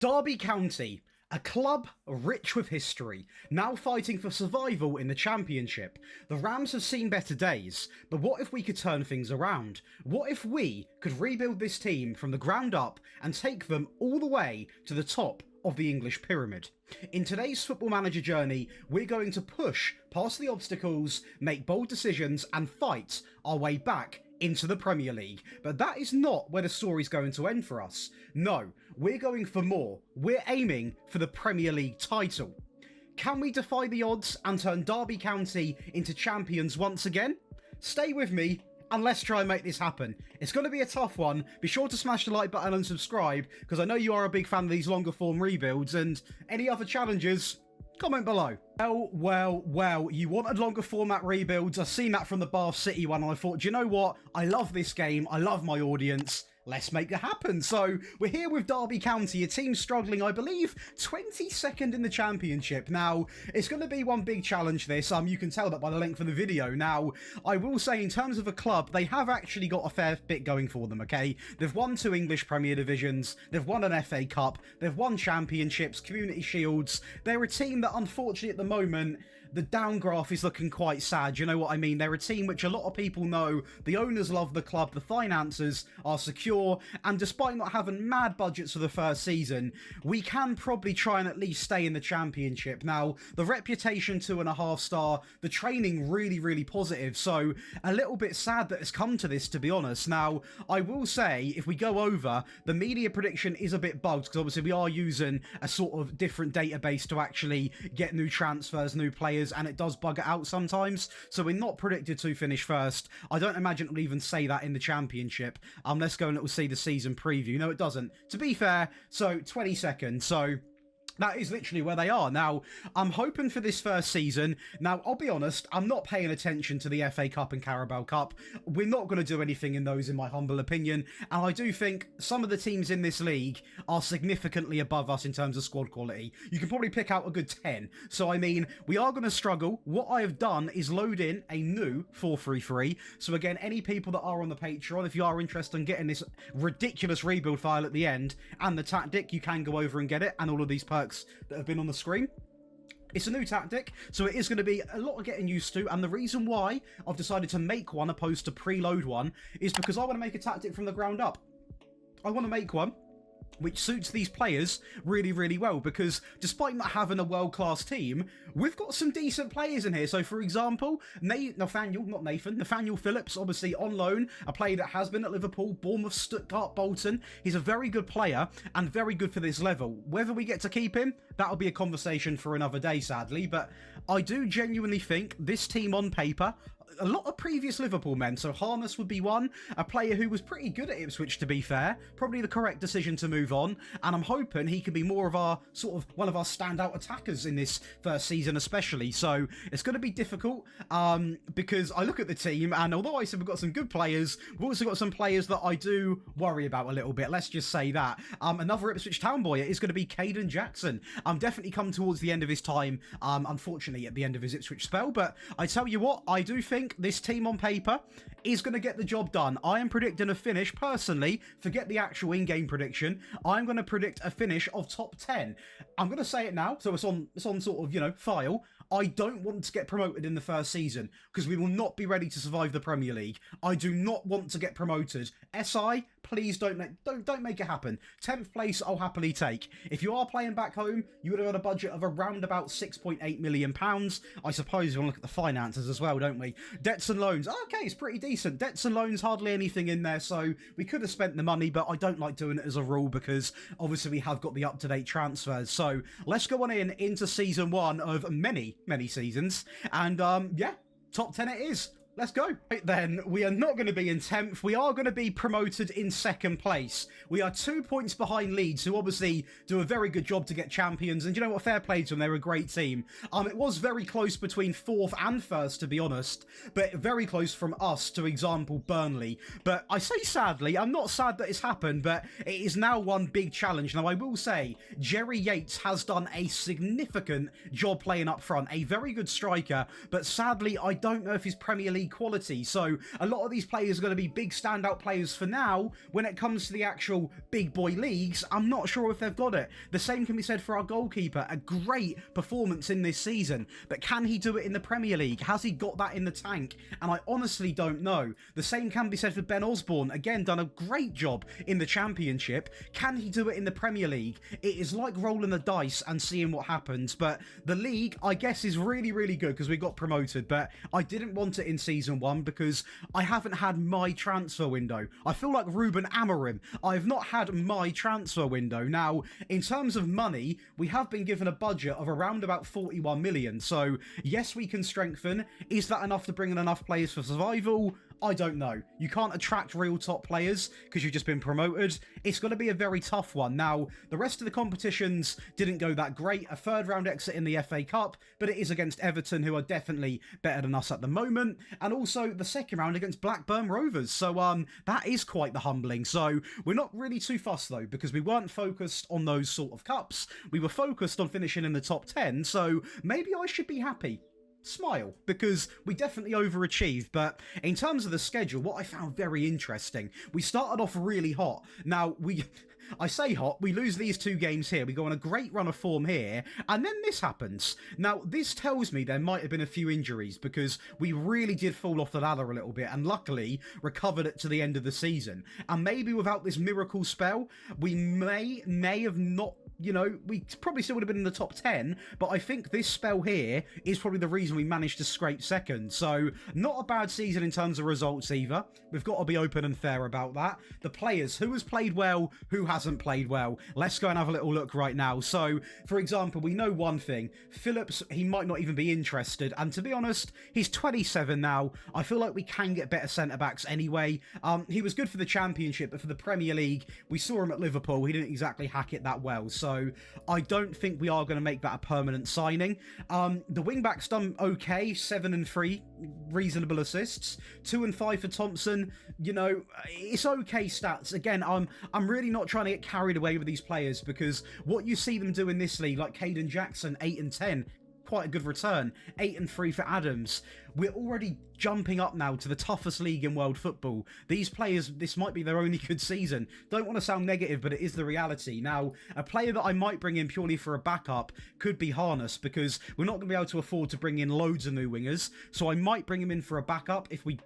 Derby County, a club rich with history, now fighting for survival in the Championship. The Rams have seen better days, but what if we could turn things around? What if we could rebuild this team from the ground up and take them all the way to the top of the English pyramid? In today's Football Manager journey, we're going to push past the obstacles, make bold decisions, and fight our way back into the Premier League. But that is not where the story's going to end for us. No, we're going for more. We're aiming for the Premier League title. Can we defy the odds and turn Derby County into champions once again? Stay with me and let's try and make this happen. It's going to be a tough one. Be sure to smash the like button and subscribe, because I know you are a big fan of these longer form rebuilds, and any other challenges, comment below. Well, you wanted longer format rebuilds. I've seen that from the Bath City one, and I thought, do you know what? I love this game. I love my audience. Let's make it happen. So we're here with Derby County, a team struggling, I believe, 22nd in the Championship. Now, it's going to be one big challenge, this. You can tell that by the length of the video. Now, I will say, in terms of a club, they have actually got a fair bit going for them, okay? They've won 2 English Premier Divisions. They've won an FA Cup. They've won championships, community shields. They're a team that, unfortunately, at the moment, the down graph is looking quite sad. You know what I mean? They're a team which a lot of people know. The owners love the club. The finances are secure. And despite not having mad budgets for the first season, we can probably try and at least stay in the Championship. Now, the reputation 2.5 star, the training really positive. So a little bit sad that it's come to this, to be honest. Now, I will say, if we go over, the media prediction is a bit bugged, because obviously we are using a sort of different database to actually get new transfers, new players, and it does bug it out sometimes. So we're not predicted to finish first. I don't imagine it will even say that in the Championship. Let's go and it will see the season preview. No, it doesn't. To be fair, so 22nd. So that is literally where they are. Now, I'm hoping for this first season. Now, I'll be honest, I'm not paying attention to the FA Cup and Carabao Cup. We're not going to do anything in those, in my humble opinion. And I do think some of the teams in this league are significantly above us in terms of squad quality. You can probably pick out a good 10. So, I mean, we are going to struggle. What I have done is load in a new 4-3-3. So, again, any people that are on the Patreon, if you are interested in getting this ridiculous rebuild file at the end and the tactic, you can go over and get it, and all of these perks that have been on the screen. It's a new tactic, so it is going to be a lot of getting used to, and the reason why I've decided to make one opposed to preload one is because I want to make a tactic from the ground up. I want to make one which suits these players really well, because despite not having a world-class team, we've got some decent players in here. So, for example, Nathaniel Phillips, obviously on loan, a player that has been at Liverpool, Bournemouth, Stuttgart, Bolton. He's a very good player and very good for this level. Whether we get to keep him, that'll be a conversation for another day, sadly, but I do genuinely think this team on paper, a lot of previous Liverpool men, so Harness would be one, a player who was pretty good at Ipswich, to be fair, probably the correct decision to move on, and I'm hoping he can be more of our, sort of, one of our standout attackers in this first season especially. So it's going to be difficult, because I look at the team, and although I said we've got some good players, we've also got some players that I do worry about a little bit, let's just say that. Another Ipswich Town boy is going to be Caden Jackson. Definitely come towards the end of his time, unfortunately at the end of his Ipswich spell, but I tell you what, I do think this team on paper is going to get the job done. I am predicting a finish, personally, forget the actual in-game prediction, I'm going to predict a finish of top 10. I'm going to say it now, so it's on sort of, you know, file. I don't want to get promoted in the first season, because we will not be ready to survive the Premier League. I do not want to get promoted. SI, please don't make it happen. 10th place I'll happily take. If you are playing back home, you would have got a budget of around about £6.8 million. I suppose we want to look at the finances as well, don't we? Debts and loans. Okay, it's pretty decent. Debts and loans, hardly anything in there, so we could have spent the money, but I don't like doing it as a rule, because obviously we have got the up-to-date transfers. So let's go on into season 1 of many seasons, and yeah, top 10 it is. Let's go. Right then, we are not going to be in 10th. We are going to be promoted in 2nd place. We are 2 points behind Leeds, who obviously do a very good job to get champions. And you know what? Fair play to them. They're a great team. It was very close between 4th and 1st, to be honest. But very close from us to, example, Burnley. But I say sadly, I'm not sad that it's happened, but it is now one big challenge. Now, I will say, Jerry Yates has done a significant job playing up front. A very good striker. But sadly, I don't know if his Premier League League quality. So a lot of these players are going to be big standout players for now. When it comes to the actual big boy leagues, I'm not sure if they've got it. The same can be said for our goalkeeper. A great performance in this season, but can he do it in the Premier League? Has he got that in the tank? And I honestly don't know. The same can be said for Ben Osborne. Again, done a great job in the Championship. Can he do it in the Premier League? It is like rolling the dice and seeing what happens. But the league, I guess, is really, really good because we got promoted. But I didn't want it in Season 1 because I haven't had my transfer window. I feel like Ruben Amorim. I've not had my transfer window. Now, in terms of money, we have been given a budget of around about 41 million. So, yes, we can strengthen. Is that enough to bring in enough players for survival? I don't know. You can't attract real top players because you've just been promoted. It's going to be a very tough one. Now, the rest of the competitions didn't go that great. A third round exit in the FA Cup, but it is against Everton, who are definitely better than us at the moment. And also the second round against Blackburn Rovers. So that is quite the humbling. So we're not really too fussed though, because we weren't focused on those sort of cups. We were focused on finishing in the top 10. So maybe I should be happy. Smile, because we definitely overachieved. But in terms of the schedule, what I found very interesting, we started off really hot. Now, I say hot, we lose these 2 games here, we go on a great run of form here, and then this happens. Now, this tells me there might have been a few injuries, because we really did fall off the ladder a little bit, and luckily recovered it to the end of the season. And maybe without this miracle spell, we may have not, you know, we probably still would have been in the top 10, but I think this spell here is probably the reason we managed to scrape second. So, not a bad season in terms of results either. We've got to be open and fair about that. The players, who has played well, who hasn't played well. Let's go and have a little look right now. So, for example, we know one thing. Phillips, he might not even be interested, and to be honest, he's 27 now. I feel like we can get better centre-backs anyway. He was good for the Championship, but for the Premier League, we saw him at Liverpool. He didn't exactly hack it that well. So I don't think we are going to make that a permanent signing. The wing-back's done okay, 7 and 3, reasonable assists, 2 and 5 for Thompson. You know, it's okay stats. Again, I'm really not trying to get carried away with these players, because what you see them do in this league, like Caden Jackson, 8 and 10, quite a good return. 8 and 3 for Adams. We're already jumping up now to the toughest league in world football. These players, this might be their only good season. Don't want to sound negative, but it is the reality. Now, a player that I might bring in purely for a backup could be Harness, because we're not going to be able to afford to bring in loads of new wingers. So I might bring him in for a backup if we...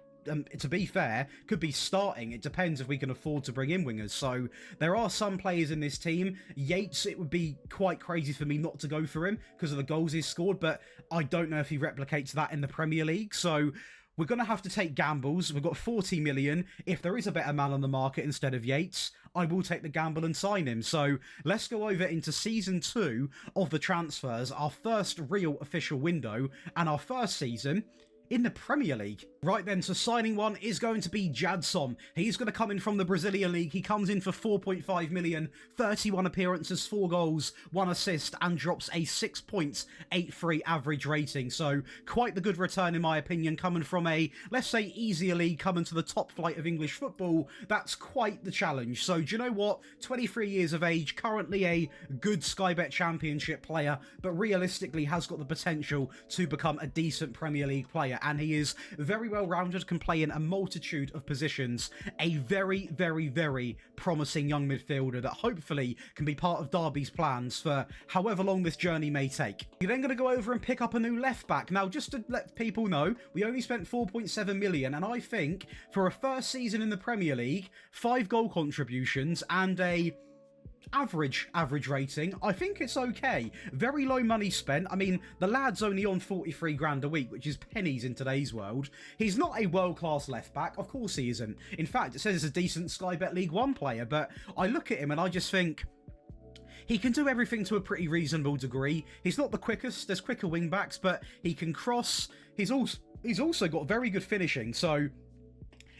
to be fair, could be starting. It depends if we can afford to bring in wingers. So there are some players in this team. Yates, it would be quite crazy for me not to go for him because of the goals he's scored, but I don't know if he replicates that in the Premier League. So we're going to have to take gambles. We've got 40 million. If there is a better man on the market instead of Yates, I will take the gamble and sign him. So let's go over into Season 2 of the transfers, our first real official window, and our first season in the Premier League. Right then, so signing one is going to be Jadson. He's going to come in from the Brazilian League. He comes in for 4.5 million, 31 appearances, 4 goals, 1 assist, and drops a 6.83 average rating. So quite the good return in my opinion, coming from a, let's say, easier league, coming to the top flight of English football. That's quite the challenge. So do you know what? 23 years of age, currently a good Sky Bet Championship player, but realistically has got the potential to become a decent Premier League player. And he is very well-rounded, can play in a multitude of positions. A very, very, very promising young midfielder that hopefully can be part of Derby's plans for however long this journey may take. You're then going to go over and pick up a new left-back. Now, just to let people know, we only spent 4.7 million, and I think for a first season in the Premier League, 5 goal contributions and a average rating, I think it's okay. Very low money spent. I mean, the lad's only on 43 grand a week, which is pennies in today's world. He's not a world-class left-back. Of course he isn't. In fact, it says he's a decent Sky Bet League 1 player, but I look at him and I just think he can do everything to a pretty reasonable degree. He's not the quickest. There's quicker wing-backs, but he can cross. He's also got very good finishing, so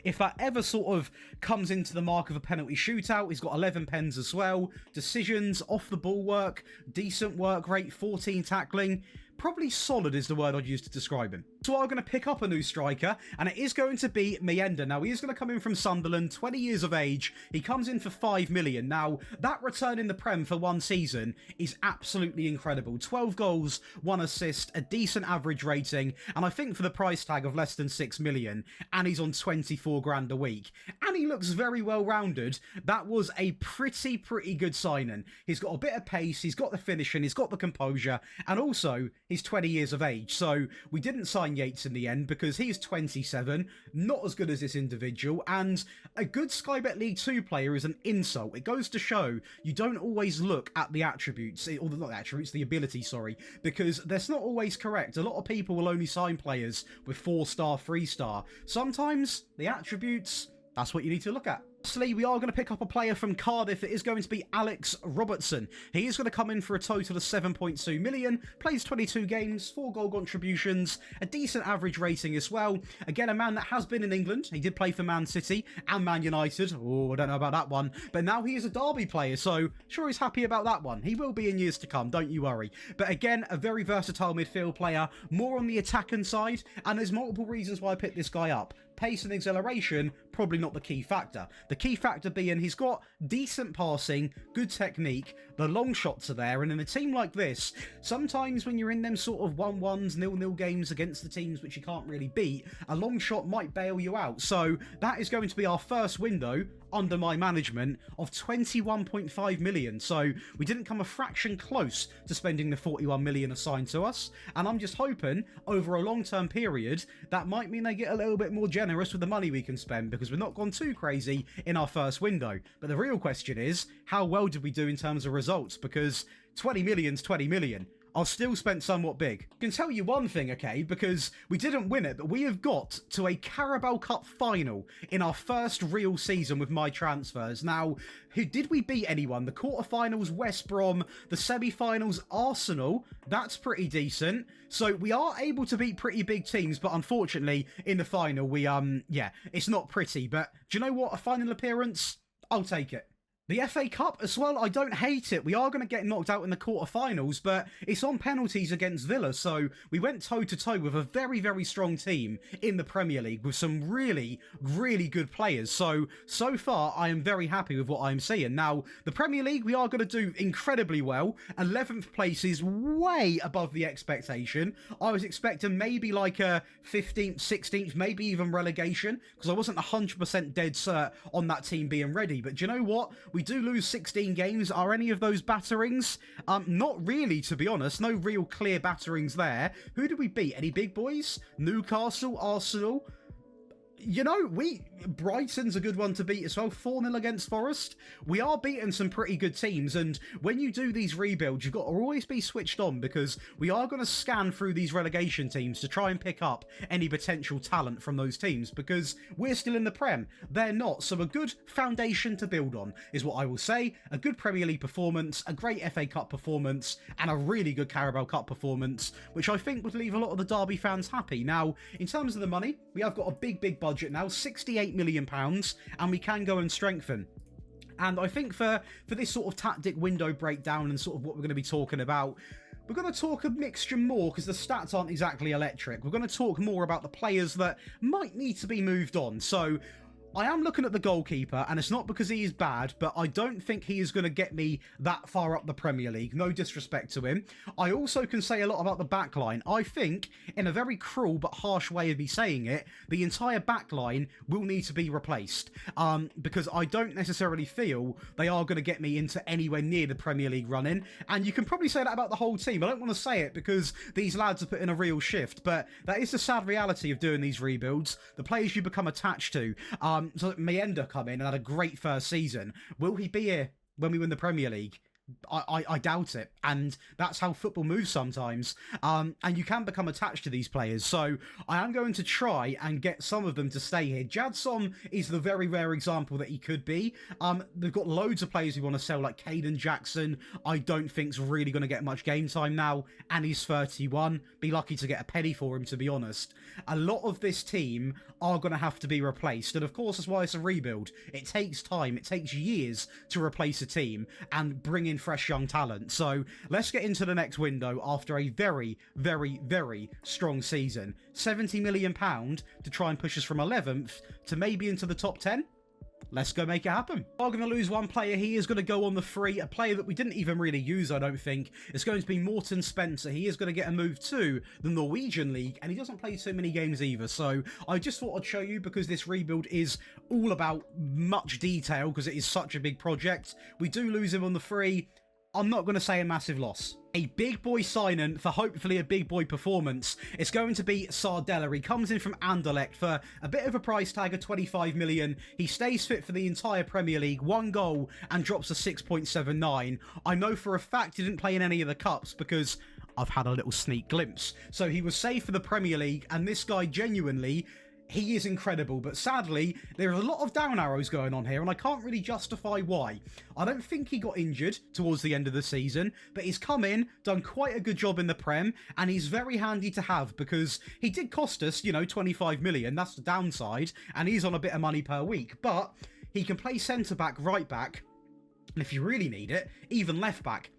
if that ever sort of comes into the mark of a penalty shootout, he's got 11 pens as well. Decisions, off the ball work, decent work rate, 14 tackling. Probably solid is the word I'd use to describe him. So I'm going to pick up a new striker, and it is going to be Mayenda. Now, he is going to come in from Sunderland, 20 years of age. He comes in for 5 million. Now, that return in the Prem for one season is absolutely incredible. 12 goals, 1 assist, a decent average rating, and I think for the price tag of less than 6 million, and he's on 24 grand a week. And he looks very well-rounded. That was a pretty good signing. He's got a bit of pace, he's got the finishing, he's got the composure, and also, he's 20 years of age. So, we didn't sign Yates in the end because he's 27, not as good as this individual, and a good Sky Bet League 2 player is an insult. It goes to show you don't always look at the attributes, or not the attributes, the ability, sorry, because that's not always correct. A lot of people will only sign players with 4-star, 3-star. Sometimes the attributes, that's what you need to look at. Lastly, we are going to pick up a player from Cardiff. It is going to be Alex Robertson. He is going to come in for a total of 7.2 million, plays 22 games, 4 goal contributions, a decent average rating as well. Again, a man that has been in England. He did play for Man City and Man United. Oh, I don't know about that one. But now he is a Derby player, so sure he's happy about that one. He will be in years to come, don't you worry. But again, a very versatile midfield player, more on the attacking side, and there's multiple reasons why I picked this guy up. Pace and acceleration, probably not the key factor. The key factor being he's got decent passing, good technique, the long shots are there, and in a team like this, sometimes when you're in them sort of 1-1s, 0-0 games against the teams which you can't really beat, a long shot might bail you out. So that is going to be our first window under my management of 21.5 million. So we didn't come a fraction close to spending the 41 million assigned to us, and I'm just hoping over a long-term period that might mean they get a little bit more generous with the money we can spend, because we've not gone too crazy in our first window. But the real question is, how well did we do in terms of results? Because 20 million's 20 million. I've still spent somewhat big. I can tell you one thing, okay, because we didn't win it, but we have got to a Carabao Cup final in our first real season with my transfers. Now, who did we beat anyone? The quarterfinals, West Brom, the semi-finals, Arsenal. That's pretty decent. So we are able to beat pretty big teams, but unfortunately, in the final, yeah, it's not pretty. But do you know what? A final appearance, I'll take it. The FA Cup as well, I don't hate it. We are going to get knocked out in the quarterfinals, but it's on penalties against Villa, so we went toe-to-toe with a very strong team in the Premier League with some really good players. So far, I am very happy with what I'm seeing. Now, the Premier League, we are going to do incredibly well. 11th place is way above the expectation. I was expecting maybe like a 15th, 16th, maybe even relegation, because I wasn't 100% dead cert on that team being ready. But do you know what? We do lose 16 games. Are any of those batterings? Not really, to be honest. No real clear batterings there. Who did we beat? Any big boys? Newcastle, Arsenal? You know, Brighton's a good one to beat as well. 4-0 against Forest. We are beating some pretty good teams, and when you do these rebuilds, you've got to always be switched on, because we are going to scan through these relegation teams to try and pick up any potential talent from those teams, because we're still in the Prem. They're not. So a good foundation to build on is what I will say. A good Premier League performance, a great FA Cup performance, and a really good Carabao Cup performance, which I think would leave a lot of the Derby fans happy. Now, in terms of the money, we have got a big budget now, £68 million, and we can go and strengthen. And I think for this sort of tactic window breakdown and sort of what we're going to be talking about, we're going to talk a mixture more, because the stats aren't exactly electric. We're going to talk more about the players that might need to be moved on. So I am looking at the goalkeeper, and it's not because he is bad, but I don't think he is going to get me that far up the Premier League. No disrespect to him. I also can say a lot about the back line. I think, in a very cruel but harsh way of me saying it, the entire back line will need to be replaced, because I don't necessarily feel they are going to get me into anywhere near the Premier League running. And you can probably say that about the whole team. I don't want to say it because these lads are putting a real shift, but that is the sad reality of doing these rebuilds. The players you become attached to. So Mayenda come in and had a great first season. Will he be here when we win the Premier League? I doubt it, and that's how football moves sometimes, and you can become attached to these players, so I am going to try and get some of them to stay here. Jadson is the very rare example that he could be. They've got loads of players who want to sell, like Caden Jackson. I don't think's really going to get much game time now, and he's 31. Be lucky to get a penny for him, to be honest. A lot of this team are going to have to be replaced, and of course that's why it's a rebuild. It takes time, it takes years to replace a team and bring in in fresh young talent. So let's get into the next window after a very, very, very strong season. £70 million to try and push us from 11th to maybe into the top 10. Let's go make it happen. We're going to lose one player. He is going to go on the free. A player that we didn't even really use, I don't think. It's going to be Morten Spencer. He is going to get a move to the Norwegian League, and he doesn't play so many games either. So I just thought I'd show you, because this rebuild is all about much detail, because it is such a big project. We do lose him on the free. I'm not going to say a massive loss. A big boy sign-in for hopefully a big boy performance. It's going to be Sardella. He comes in from Anderlecht for a bit of a price tag of 25 million. He stays fit for the entire Premier League, 1 goal and drops a 6.79. I know for a fact he didn't play in any of the cups because I've had a little sneak glimpse. So he was saved for the Premier League, and this guy genuinely, he is incredible, but sadly, there are a lot of down arrows going on here, and I can't really justify why. I don't think he got injured towards the end of the season, but he's come in, done quite a good job in the Prem, and he's very handy to have, because he did cost us, 25 million, that's the downside, and he's on a bit of money per week, but he can play centre-back, right-back, and if you really need it, even left-back.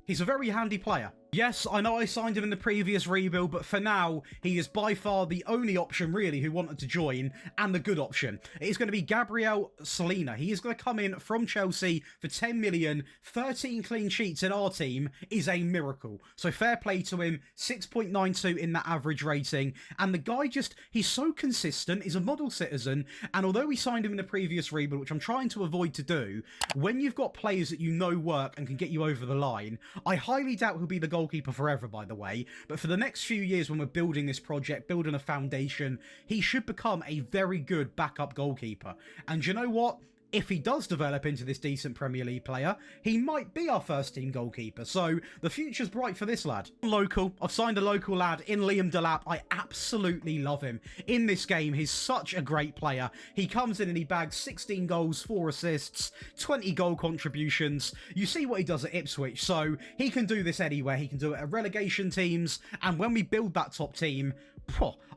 He's a very handy player. Yes, I know I signed him in the previous rebuild, but for now, he is by far the only option, really, who wanted to join, and the good option. It is going to be Gabriel Salina. He is going to come in from Chelsea for 10 million. 13 clean sheets in our team is a miracle. So fair play to him. 6.92 in that average rating. And the guy he's so consistent. He's a model citizen. And although we signed him in the previous rebuild, which I'm trying to avoid to do, when you've got players that you know work and can get you over the line, I highly doubt he'll be the goalkeeper forever, by the way, but for the next few years when we're building this project, building a foundation, he should become a very good backup goalkeeper. And you know what? If he does develop into this decent Premier League player, he might be our first team goalkeeper. So the future's bright for this lad. Local. I've signed a local lad in Liam Delap. I absolutely love him. In this game, he's such a great player. He comes in and he bags 16 goals, 4 assists, 20 goal contributions. You see what he does at Ipswich. So he can do this anywhere. He can do it at relegation teams. And when we build that top team,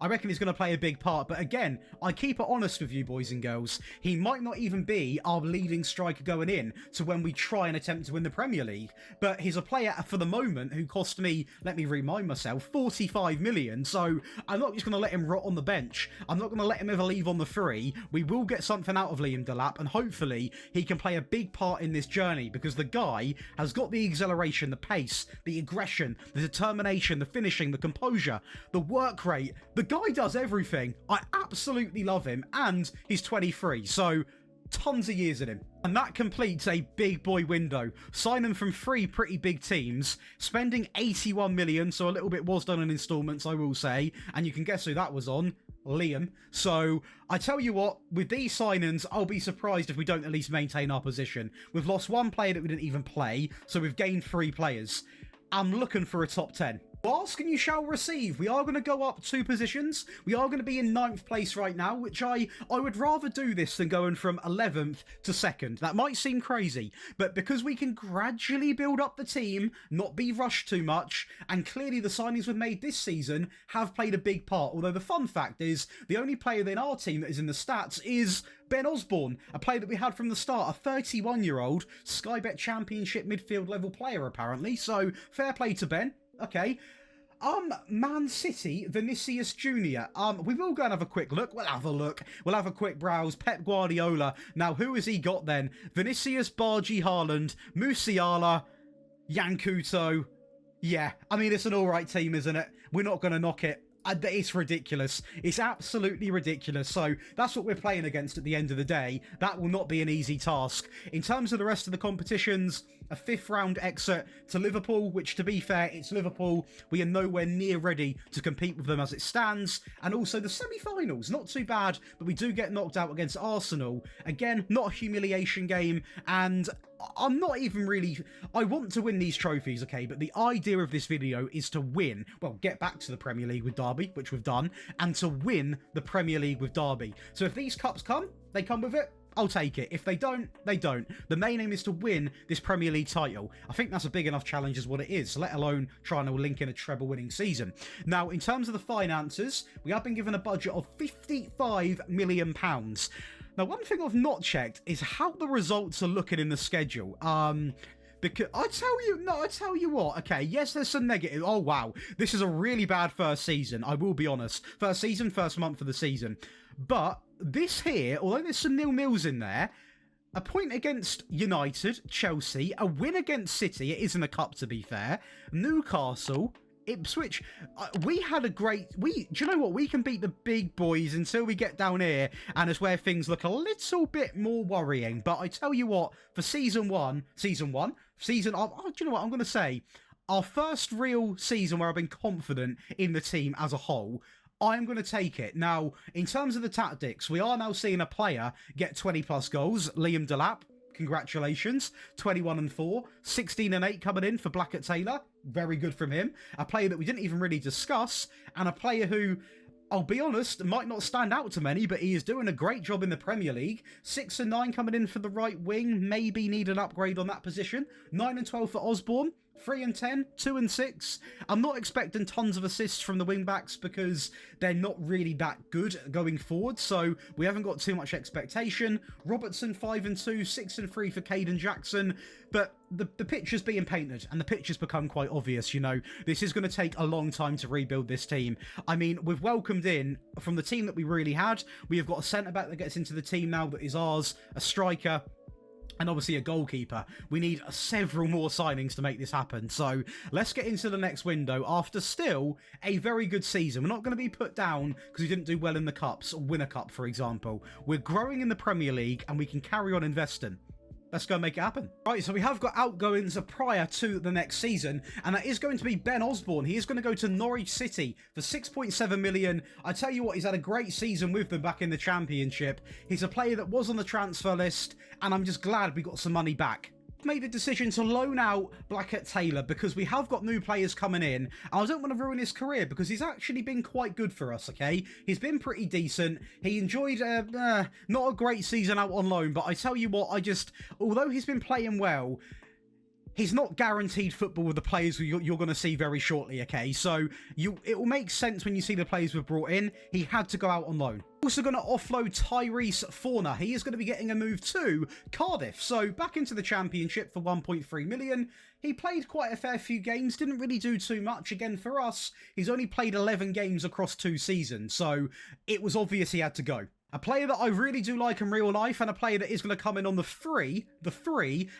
I reckon he's going to play a big part. But again, I keep it honest with you, boys and girls. He might not even be our leading striker going in to when we try and attempt to win the Premier League. But he's a player for the moment who cost me, let me remind myself, 45 million. So I'm not just going to let him rot on the bench. I'm not going to let him ever leave on the free. We will get something out of Liam Delap, and hopefully he can play a big part in this journey, because the guy has got the exhilaration, the pace, the aggression, the determination, the finishing, the composure, the work rate. The guy does everything. I absolutely love him, and he's 23, so tons of years in him. And that completes a big boy window. Signing from 3 pretty big teams, spending 81 million, so a little bit was done in installments, I will say, and you can guess who that was on. Liam. So I tell you what, with these signings, I'll be surprised if we don't at least maintain our position. We've lost 1 player that we didn't even play, so we've gained 3 players. I'm looking for a top 10. Ask and you shall receive. We are going to go up 2 positions. We are going to be in 9th place right now, which I would rather do this than going from 11th to 2nd. That might seem crazy, but because we can gradually build up the team, not be rushed too much, and clearly the signings we've made this season have played a big part. Although the fun fact is, the only player in our team that is in the stats is Ben Osborne, a player that we had from the start, a 31-year-old Sky Bet Championship midfield level player apparently, so fair play to Ben. Okay. Man City, Vinicius Jr. We will go and have a quick look. We'll have a look. We'll have a quick browse. Pep Guardiola. Now, who has he got then? Vinicius, Bargy, Haaland, Musiala, Yankuto. Yeah, I mean, it's an alright team, isn't it? We're not going to knock it. It's ridiculous. It's absolutely ridiculous. So that's what we're playing against at the end of the day. That will not be an easy task. In terms of the rest of the competitions, a 5th round exit to Liverpool, which to be fair, it's Liverpool. We are nowhere near ready to compete with them as it stands. And also the semi-finals, not too bad, but we do get knocked out against Arsenal. Again, not a humiliation game, and I'm not even really... I want to win these trophies, okay, but the idea of this video is to win, well, get back to the Premier League with Derby, which we've done, and to win the Premier League with Derby. So if these cups come, they come with it, I'll take it. If they don't, they don't. The main aim is to win this Premier League title. I think that's a big enough challenge as what it is, let alone trying to link in a treble-winning season. Now, in terms of the finances, we have been given a budget of £55 million. Now, one thing I've not checked is how the results are looking in the schedule. Because I tell you what, okay, yes, there's some negative. Oh, wow. This is a really bad first season, I will be honest. First season, first month of the season. But this here, although there's some nil-nils in there, a point against United, Chelsea, a win against City, it is in the cup to be fair, Newcastle, Ipswich, we had a great, do you know what, we can beat the big boys until we get down here, and it's where things look a little bit more worrying. But I tell you what, for season, do you know what, I'm going to say, our first real season where I've been confident in the team as a whole, I'm going to take it. Now, in terms of the tactics, we are now seeing a player get 20 plus goals. Liam Delap, congratulations. 21-4, 16-8 coming in for Blackett-Taylor. Very good from him. A player that we didn't even really discuss, and a player who, I'll be honest, might not stand out to many, but he is doing a great job in the Premier League. 6-9 coming in for the right wing. Maybe need an upgrade on that position. 9-12 for Osborne. 3-10, 2-6. I'm not expecting tons of assists from the wing-backs because they're not really that good going forward, so we haven't got too much expectation. Robertson, 5-2, 6-3 for Caden Jackson, but the picture's being painted, and the picture's become quite obvious, you know. This is going to take a long time to rebuild this team. I mean, we've welcomed in, from the team that we really had, we have got a centre-back that gets into the team now that is ours, a striker, and obviously a goalkeeper. We need several more signings to make this happen. So let's get into the next window after still a very good season. We're not going to be put down because we didn't do well in the cups, or win a cup, for example. We're growing in the Premier League and we can carry on investing. Let's go make it happen. Right, so we have got outgoings prior to the next season, and that is going to be Ben Osborne. He is going to go to Norwich City for 6.7 million. I tell you what, he's had a great season with them back in the Championship. He's a player that was on the transfer list, and I'm just glad we got some money back. Made a decision to loan out Blackett-Taylor because we have got new players coming in. I don't want to ruin his career because he's actually been quite good for us, okay? He's been pretty decent. He enjoyed not a great season out on loan, but I tell you what, although he's been playing well, he's not guaranteed football with the players you're going to see very shortly, okay? So it will make sense when you see the players we've brought in. He had to go out on loan. Also going to offload Tyrese Forner. He is going to be getting a move to Cardiff. So back into the Championship for 1.3 million. He played quite a fair few games, didn't really do too much. Again, for us, he's only played 11 games across 2 seasons. So it was obvious he had to go. A player that I really do like in real life, and a player that is going to come in on the free,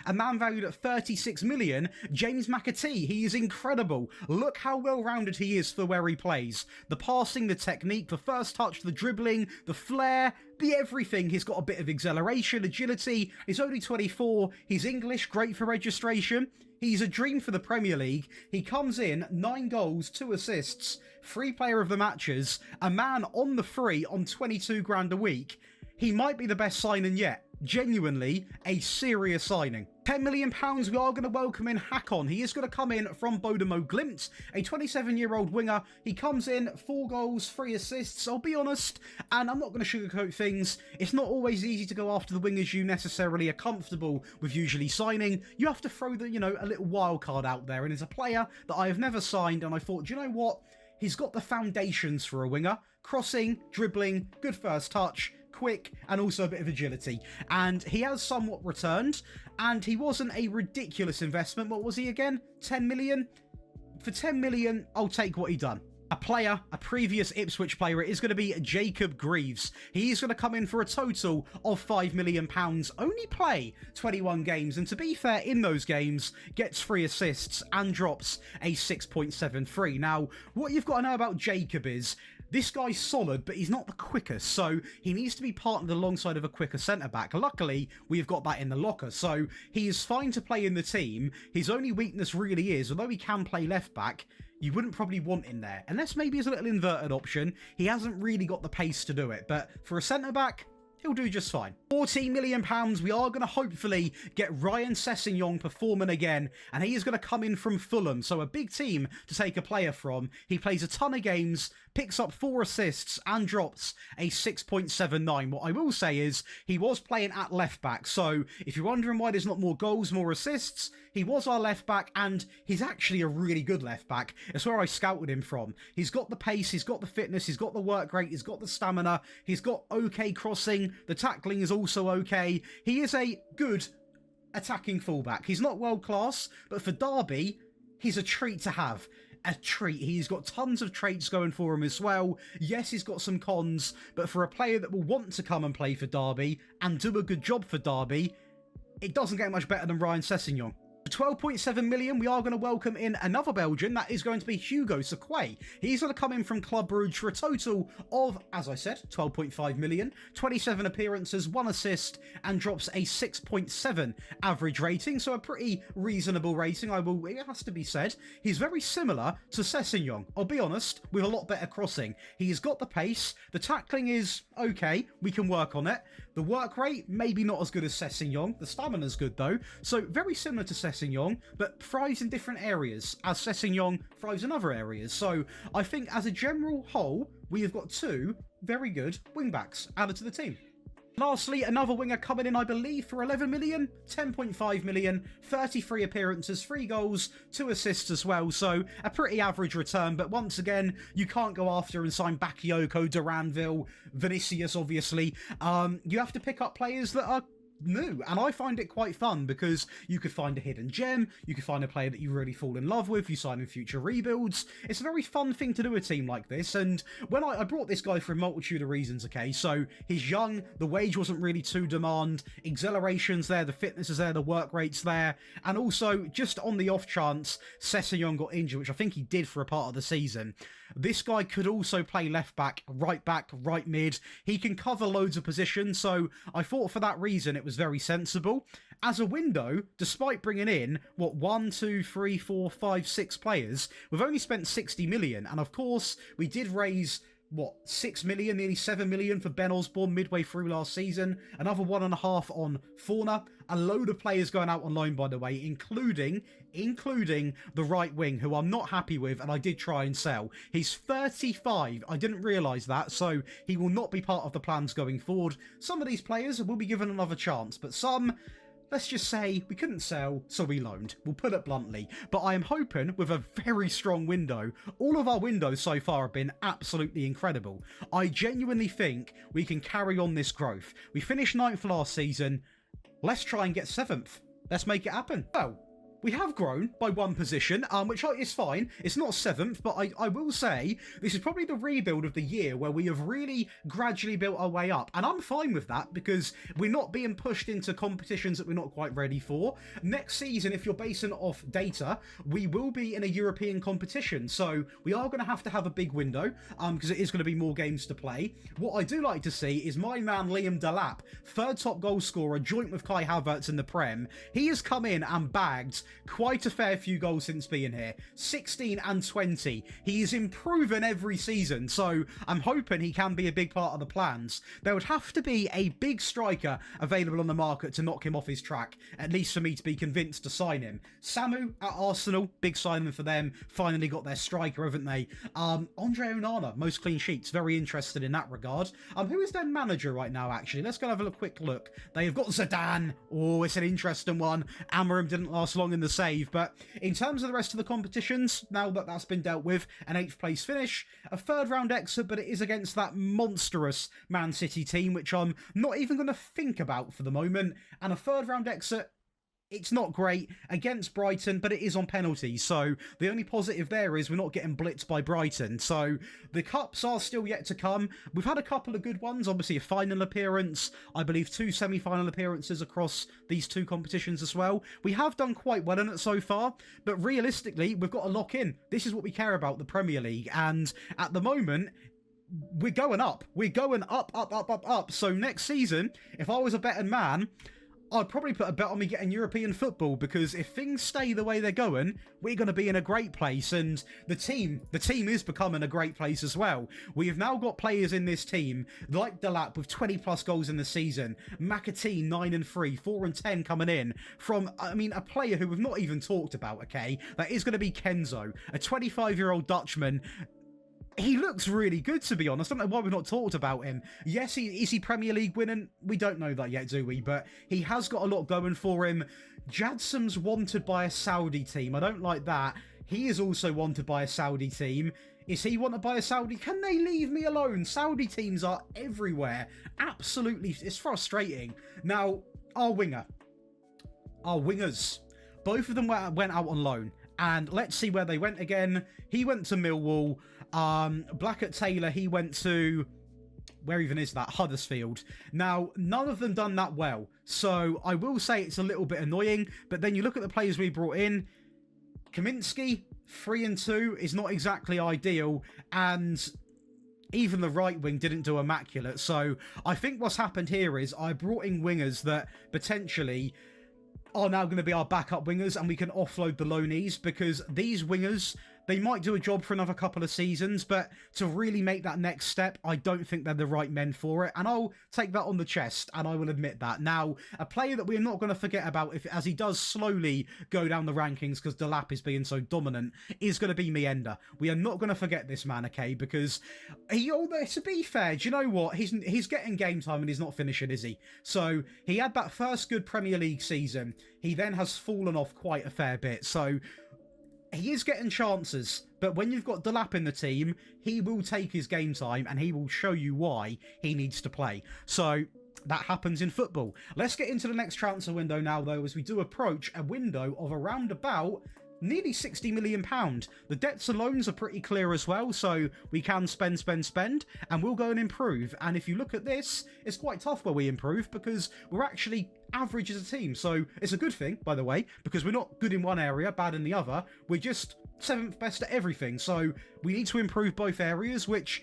a man valued at 36 million, James McAtee. He is incredible. Look how well-rounded he is for where he plays. The passing, the technique, the first touch, the dribbling, the flair, the everything. He's got a bit of acceleration, agility. He's only 24. He's English, great for registration. He's a dream for the Premier League. He comes in, 9 goals, 2 assists, free player of the matches, a man on the free on 22 grand a week. He might be the best signing yet. Genuinely, a serious signing. £10 million, we are going to welcome in Hakon. He is going to come in from Bodemo Glimt, a 27-year-old winger. He comes in, 4 goals, 3 assists. I'll be honest, and I'm not going to sugarcoat things. It's not always easy to go after the wingers you necessarily are comfortable with usually signing. You have to throw a little wild card out there, and it's a player that I have never signed, and I thought, do you know what? He's got the foundations for a winger. Crossing, dribbling, good first touch, quick, and also a bit of agility. And he has somewhat returned, and he wasn't a ridiculous investment. What was he again? 10 million? For 10 million, I'll take what he done. A previous Ipswich player, it is going to be Jacob Greaves. He's going to come in for a total of £5 million, only play 21 games, and to be fair, in those games, gets 3 assists and drops a 6.73. Now, what you've got to know about Jacob is, this guy's solid, but he's not the quickest, so he needs to be partnered alongside of a quicker centre-back. Luckily, we've got that in the locker, so he is fine to play in the team. His only weakness really is, although he can play left-back, you wouldn't probably want him there. Unless maybe as a little inverted option, he hasn't really got the pace to do it, but for a centre-back, he'll do just fine. £14 million, we are going to hopefully get Ryan Sessegnon performing again, and he is going to come in from Fulham, so a big team to take a player from. He plays a ton of games, picks up 4 assists, and drops a 6.79. What I will say is, he was playing at left-back, so if you're wondering why there's not more goals, more assists, he was our left-back, and he's actually a really good left-back. It's where I scouted him from. He's got the pace, he's got the fitness, he's got the work rate, he's got the stamina, he's got okay crossing, the tackling is also okay. He is a good attacking fullback. He's not world class, but for Derby, he's a treat to have. A treat. He's got tons of traits going for him as well. Yes, he's got some cons, but for a player that will want to come and play for Derby and do a good job for Derby, it doesn't get much better than Ryan Sessegnon. For 12.7 million, we are going to welcome in another Belgian. That is going to be Hugo Sequet. He's going to come in from Club Brugge for a total of, as I said, 12.5 million, 27 appearances, 1 assist, and drops a 6.7 average rating. So a pretty reasonable rating, it has to be said. He's very similar to Sessegnon, I'll be honest, with a lot better crossing. He's got the pace, the tackling is okay, we can work on it. The work rate, maybe not as good as Sessegnon. The stamina's good though, so very similar to Sessegnon, but thrives in different areas, as Sessegnon thrives in other areas. So I think as a general whole, we have got 2 very good wingbacks added to the team. Lastly, another winger coming in, I believe, for 11 million, 10.5 million, 33 appearances, 3 goals, 2 assists as well. So a pretty average return. But once again, you can't go after and sign Bakayoko, Duranville, Vinicius, obviously. You have to pick up players that are new, and I find it quite fun because you could find a hidden gem, you could find a player that you really fall in love with, you sign in future rebuilds. It's a very fun thing to do a team like this, and when I brought this guy for a multitude of reasons, okay, so he's young, the wage wasn't really too demand, exhilaration's there, the fitness is there, the work rate's there, and also just on the off chance Sessegnon got injured, which I think he did for a part of the season, this guy could also play left back, right mid. He can cover loads of positions, so I thought for that reason it was very sensible. As a window, despite bringing in, 1, 2, 3, 4, 5, 6 players, we've only spent 60 million, and of course, we did raise 6 million, nearly 7 million for Ben Osborne midway through last season, another 1.5 on Fauna, a load of players going out on loan, by the way, including the right wing, who I'm not happy with, and I did try and sell. He's 35, I didn't realise that, so he will not be part of the plans going forward. Some of these players will be given another chance, but some, let's just say, we couldn't sell, so we loaned. We'll put it bluntly. But I am hoping, with a very strong window, all of our windows so far have been absolutely incredible. I genuinely think we can carry on this growth. We finished 9th last season. Let's try and get 7th. Let's make it happen. Well, we have grown by 1 position, which is fine. It's not 7th, but I will say this is probably the rebuild of the year where we have really gradually built our way up. And I'm fine with that because we're not being pushed into competitions that we're not quite ready for. Next season, if you're basing it off data, we will be in a European competition. So we are going to have a big window because it is going to be more games to play. What I do like to see is my man Liam Delap, 3rd top goal scorer, joint with Kai Havertz in the Prem. He has come in and bagged quite a fair few goals since being here. 16 and 20. He is improving every season, so I'm hoping he can be a big part of the plans. There would have to be a big striker available on the market to knock him off his track, at least for me to be convinced to sign him. Samu at Arsenal, big signing for them. Finally got their striker, haven't they? Andre Onana, most clean sheets. Very interested in that regard. Who is their manager right now, actually? Let's go have a quick look. They have got Zidane. Oh, it's an interesting one. Amorim didn't last long in the save, but in terms of the rest of the competitions, now that that's been dealt with, an 8th place finish, a 3rd round exit, but it is against that monstrous Man City team, which I'm not even going to think about for the moment, and a 3rd round exit. It's not great against Brighton, but it is on penalties. So the only positive there is we're not getting blitzed by Brighton. So the cups are still yet to come. We've had a couple of good ones. Obviously a final appearance. I believe 2 semi-final appearances across these 2 competitions as well. We have done quite well in it so far. But realistically, we've got to lock in. This is what we care about, the Premier League. And at the moment, we're going up. We're going up. So next season, if I was a betting man, I'd probably put a bet on me getting European football, because if things stay the way they're going, we're going to be in a great place, and the team is becoming a great place as well. We have now got players in this team like Delap with 20 plus goals in the season, McAtee 9 and 3, 4 and 10 coming in from, a player who we've not even talked about, okay? That is going to be Kenzo, a 25-year-old Dutchman. He looks really good, to be honest. I don't know why we've not talked about him. Yes, is he Premier League winning? We don't know that yet, do we? But he has got a lot going for him. Jadsam's wanted by a Saudi team. I don't like that. He is also wanted by a Saudi team. Is he wanted by a Saudi? Can they leave me alone? Saudi teams are everywhere. Absolutely. It's frustrating. Now, our winger. Our wingers. Both of them went out on loan. And let's see where they went again. He went to Millwall. Blackett-Taylor, he went to... Where even is that? Huddersfield. Now, none of them done that well. So I will say it's a little bit annoying. But then you look at the players we brought in. Kaminsky, 3 and 2 is not exactly ideal. And even the right wing didn't do immaculate. So I think what's happened here is I brought in wingers that potentially are now going to be our backup wingers, and we can offload the loanees, because these wingers, they might do a job for another couple of seasons, but to really make that next step, I don't think they're the right men for it, and I'll take that on the chest, and I will admit that. Now, a player that we're not going to forget about, as he does slowly go down the rankings, because Delap is being so dominant, is going to be Mienda. We are not going to forget this man, okay, because to be fair, do you know what? He's getting game time and he's not finishing, is he? So, he had that first good Premier League season. He then has fallen off quite a fair bit, so he is getting chances, but when you've got Delap in the team, he will take his game time and he will show you why he needs to play. So that happens in football. Let's get into the next transfer window now, though, as we do approach a window of around about nearly £60 million. The debts and loans are pretty clear as well, so we can spend, and we'll go and improve. And if you look at this, it's quite tough where we improve, because we're actually average as a team. So it's a good thing, by the way, because we're not good in one area, bad in the other. We're just 7th best at everything. So we need to improve both areas, which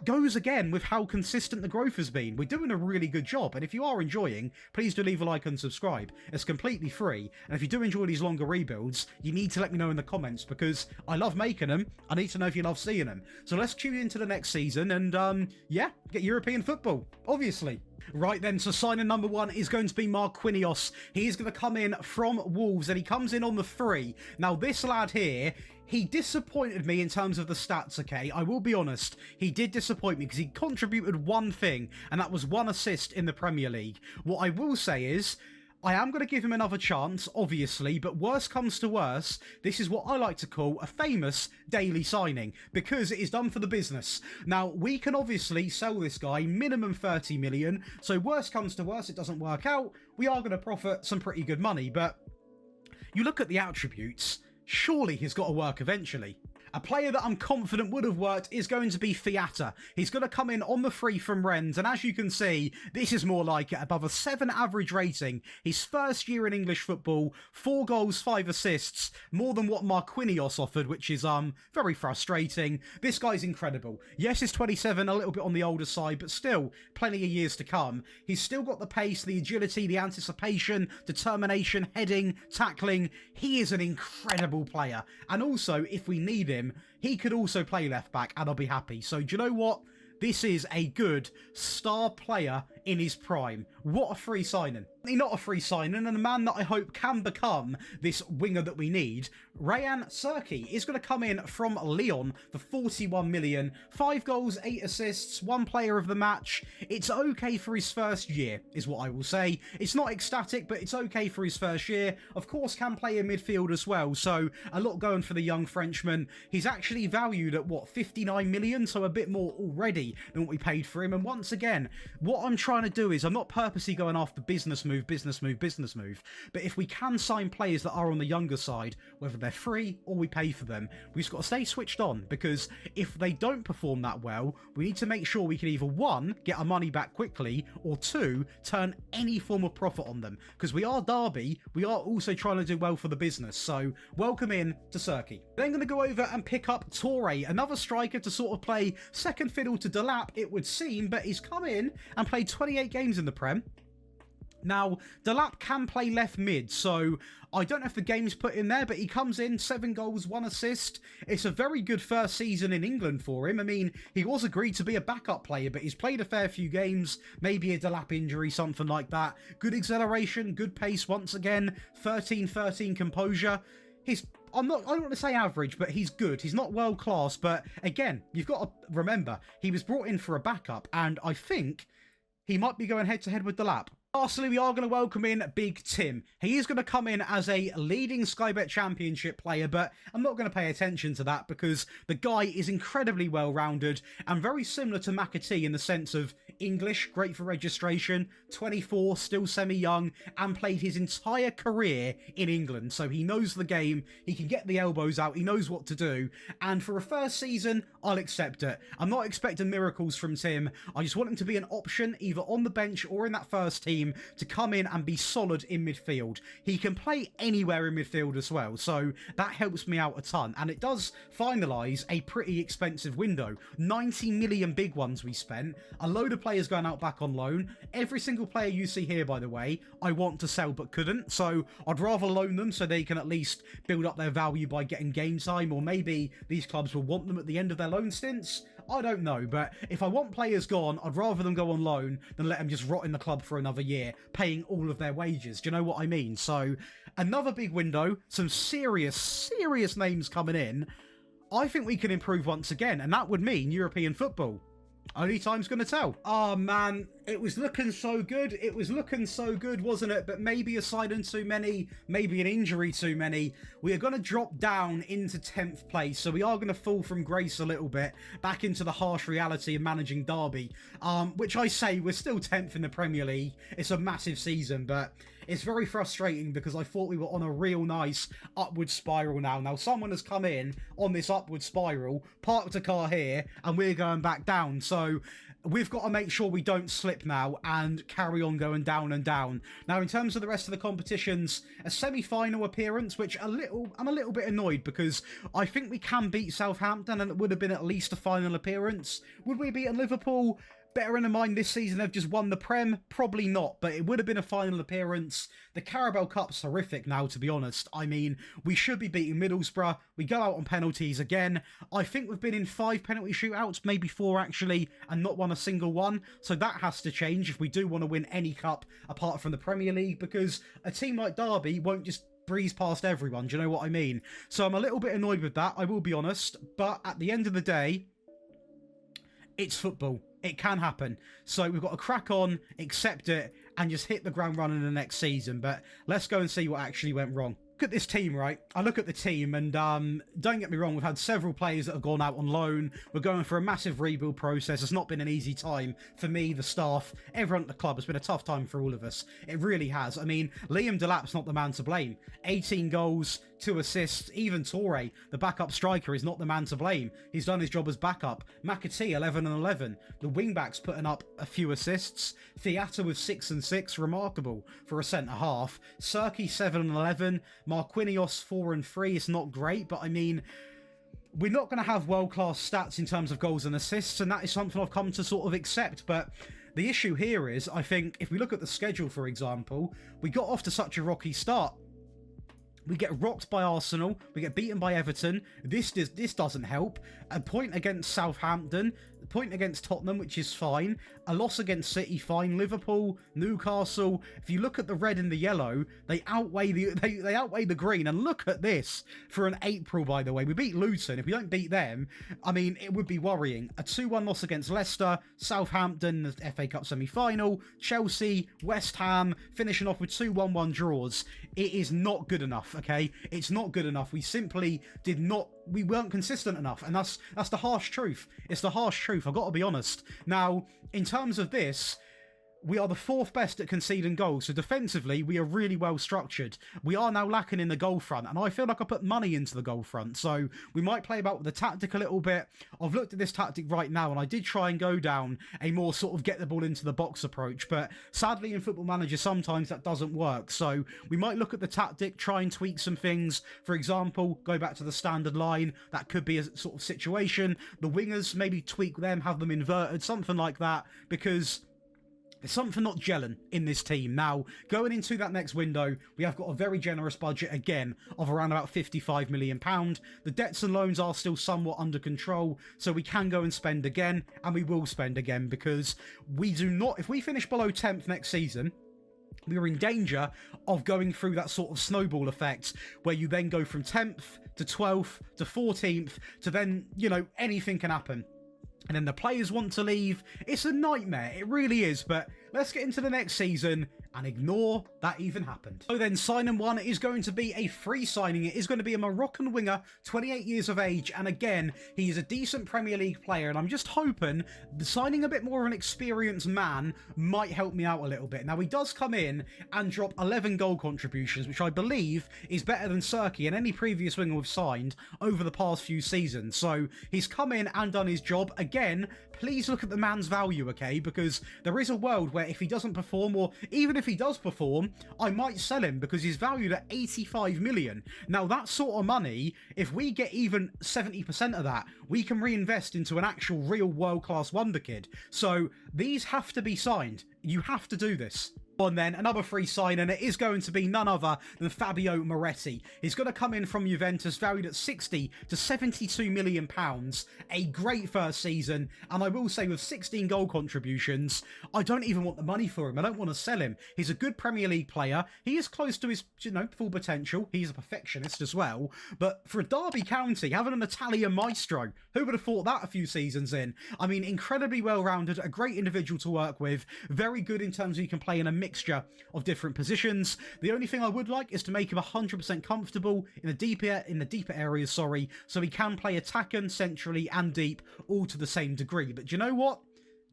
goes again with how consistent the growth has been. We're doing a really good job, and if you are enjoying, please do leave a like and subscribe. It's completely free, and if you do enjoy these longer rebuilds, you need to let me know in the comments, because I love making them. I need to know if you love seeing them. So let's tune into the next season and yeah, get European football, obviously. Right then, so signing number 1 is going to be Marquinhos. He is going to come in from Wolves, and he comes in on the free. Now, this lad here, he disappointed me in terms of the stats, okay? I will be honest. He did disappoint me because he contributed one thing, and that was 1 assist in the Premier League. What I will say is, I am going to give him another chance, obviously, but worst comes to worst, this is what I like to call a famous daily signing, because it is done for the business. Now, we can obviously sell this guy minimum 30 million, so worst comes to worst, it doesn't work out, we are going to profit some pretty good money, but you look at the attributes, surely he's got to work eventually. A player that I'm confident would have worked is going to be Fiata. He's going to come in on the free from Rennes, and as you can see, this is more like it, above a 7 average rating. His first year in English football, 4 goals, 5 assists, more than what Marquinhos offered, which is very frustrating. This guy's incredible. Yes, he's 27, a little bit on the older side, but still, plenty of years to come. He's still got the pace, the agility, the anticipation, determination, heading, tackling. He is an incredible player, and also, if we need him, he could also play left back and I'll be happy. So do you know what? This is a good star player in his prime. What a free signing. Not a free signing, and a man that I hope can become this winger that we need. Rayan Serki is going to come in from Lyon for 41 million. 5 goals, 8 assists, 1 player of the match. It's okay for his first year, is what I will say. It's not ecstatic, but it's okay for his first year. Of course, can play in midfield as well, so a lot going for the young Frenchman. He's actually valued at, what, 59 million, so a bit more already than what we paid for him. And once again, what I'm trying to do is, I'm not purposely going after business move, but if we can sign players that are on the younger side, whether they're free or we pay for them, we've just got to stay switched on, because if they don't perform that well, we need to make sure we can either 1, get our money back quickly, or 2, turn any form of profit on them, because we are Derby, we are also trying to do well for the business. So welcome in to Serki. Then going to go over and pick up Torre, another striker to sort of play second fiddle to Delap, it would seem, but he's come in and played 28 games in the Prem. Now, Delap can play left mid, so I don't know if the game's put in there, but he comes in, 7 goals, 1 assist. It's a very good first season in England for him. I mean, he was agreed to be a backup player, but he's played a fair few games, maybe a Delap injury, something like that. Good acceleration, good pace once again, 13-13 composure. I don't want to say average, but he's good. He's not world class, but again, you've got to remember, he was brought in for a backup, and I think he might be going head to head with Delap. Lastly, we are going to welcome in Big Tim. He is going to come in as a leading Sky Bet Championship player, but I'm not going to pay attention to that because the guy is incredibly well-rounded and very similar to McAtee in the sense of English, great for registration, 24, still semi-young, and played his entire career in England. So he knows the game, he can get the elbows out, he knows what to do, and for a first season, I'll accept it. I'm not expecting miracles from Tim. I just want him to be an option, either on the bench or in that first team, to come in and be solid in midfield. He can play anywhere in midfield as well, so that helps me out a ton. And it does finalise a pretty expensive window. 90 million big ones we spent, a load of players going out back on loan. Every single player you see here, by the way, I want to sell but couldn't, so I'd rather loan them so they can at least build up their value by getting game time, or maybe these clubs will want them at the end of their loan stints. I don't know, but if I want players gone, I'd rather them go on loan than let them just rot in the club for another year, paying all of their wages. Do you know what I mean? So, another big window, some serious names coming in. I think we can improve once again, and that would mean European football. Only time's going to tell. Oh, man, it was looking so good. It was looking so good, wasn't it? But maybe a silent too many, maybe an injury too many. We are going to drop down into 10th place, so we are going to fall from grace a little bit, back into the harsh reality of managing Derby, which I say we're still 10th in the Premier League. It's a massive season, but it's very frustrating because I thought we were on a real nice upward spiral now. Now, someone has come in on this upward spiral, parked a car here, and we're going back down. So we've got to make sure we don't slip now and carry on going down and down. Now, in terms of the rest of the competitions, a semi-final appearance, which I'm a little bit annoyed because I think we can beat Southampton and it would have been at least a final appearance. Would we beat Liverpool? Bearing in mind this season they've just won the Prem? Probably not, but it would have been a final appearance. The Carabao Cup's horrific now, to be honest. I mean, we should be beating Middlesbrough. We go out on penalties again. I think we've been in 5 penalty shootouts, maybe 4 actually, and not won a single one. So that has to change if we do want to win any cup apart from the Premier League, because a team like Derby won't just breeze past everyone. Do you know what I mean? So I'm a little bit annoyed with that, I will be honest. But at the end of the day, it's football. It can happen. So we've got to crack on, accept it, and just hit the ground running the next season. But let's go and see what actually went wrong. Look at this team, right? I look at the team and don't get me wrong, we've had several players that have gone out on loan. We're going for a massive rebuild process. It's not been an easy time for me, the staff, everyone at the club. It's been a tough time for all of us. It really has. I mean, Liam Delap's not the man to blame. 18 goals, 2 assists. Even Torre, the backup striker, is not the man to blame. He's done his job as backup. McAtee, 11 and 11. The wingbacks putting up a few assists. Theatta with 6 and 6, remarkable for a centre-half. Serki, 7 and 11. Marquinhos, 4 and 3. It's not great, but I mean, we're not going to have world-class stats in terms of goals and assists, and that is something I've come to sort of accept. But the issue here is, I think, if we look at the schedule, for example, we got off to such a rocky start. We get rocked by Arsenal. We get beaten by Everton. This doesn't help. A point against Southampton. A point against Tottenham, which is fine. A loss against City, fine. Liverpool, Newcastle. If you look at the red and the yellow, they outweigh the green. And look at this for an April, by the way. We beat Luton. If we don't beat them, I mean, it would be worrying. A 2-1 loss against Leicester, Southampton, the FA Cup semi-final, Chelsea, West Ham, finishing off with 2 1-1 draws. It is not good enough, okay? It's not good enough. We simply we weren't consistent enough, and that's the harsh truth. It's the harsh truth, I've got to be honest. Now, in terms of this, we are the 4th best at conceding goals, so defensively, we are really well structured. We are now lacking in the goal front, and I feel like I put money into the goal front, so we might play about with the tactic a little bit. I've looked at this tactic right now, and I did try and go down a more sort of get the ball into the box approach, but sadly in Football Manager, sometimes that doesn't work, so we might look at the tactic, try and tweak some things. For example, go back to the standard line. That could be a sort of situation. The wingers, maybe tweak them, have them inverted, something like that, because there's something not gelling in this team. Now, going into that next window, we have got a very generous budget, again, of around about £55 million. The debts and loans are still somewhat under control, so we can go and spend again, and we will spend again, because we do not, if we finish below 10th next season, we are in danger of going through that sort of snowball effect where you then go from 10th to 12th to 14th to then, you know, anything can happen. And then the players want to leave. It's a nightmare. It really is. But let's get into the next season and ignore that even happened. So then, signing one is going to be a free signing. It is going to be a Moroccan winger, 28 years of age, and again, he is a decent Premier League player, and I'm just hoping signing a bit more of an experienced man might help me out a little bit. Now, he does come in and drop 11 goal contributions, which I believe is better than Serki and any previous winger we've signed over the past few seasons. So he's come in and done his job. Again, please look at the man's value, okay? Because there is a world where if he doesn't perform, or even if he does perform, I might sell him because he's valued at 85 million. Now, that sort of money, if we get even 70% of that, we can reinvest into an actual real world-class wonder kid. So these have to be signed. You have to do this. And then another free sign, and it is going to be none other than Fabio Moretti. He's going to come in from Juventus, valued at 60 to 72 million pounds. A great first season, and I will say with 16 goal contributions, I don't even want the money for him. I don't want to sell him. He's a good Premier League player. He is close to his, full potential. He's a perfectionist as well. But for Derby County, having an Italian maestro, who would have thought that a few seasons in? I mean, incredibly well-rounded, a great individual to work with, very good in terms of he can play in a mixture of different positions. The only thing I would like is to make him 100% comfortable in the deeper areas, so he can play attacking, centrally and deep, all to the same degree. But do you know what?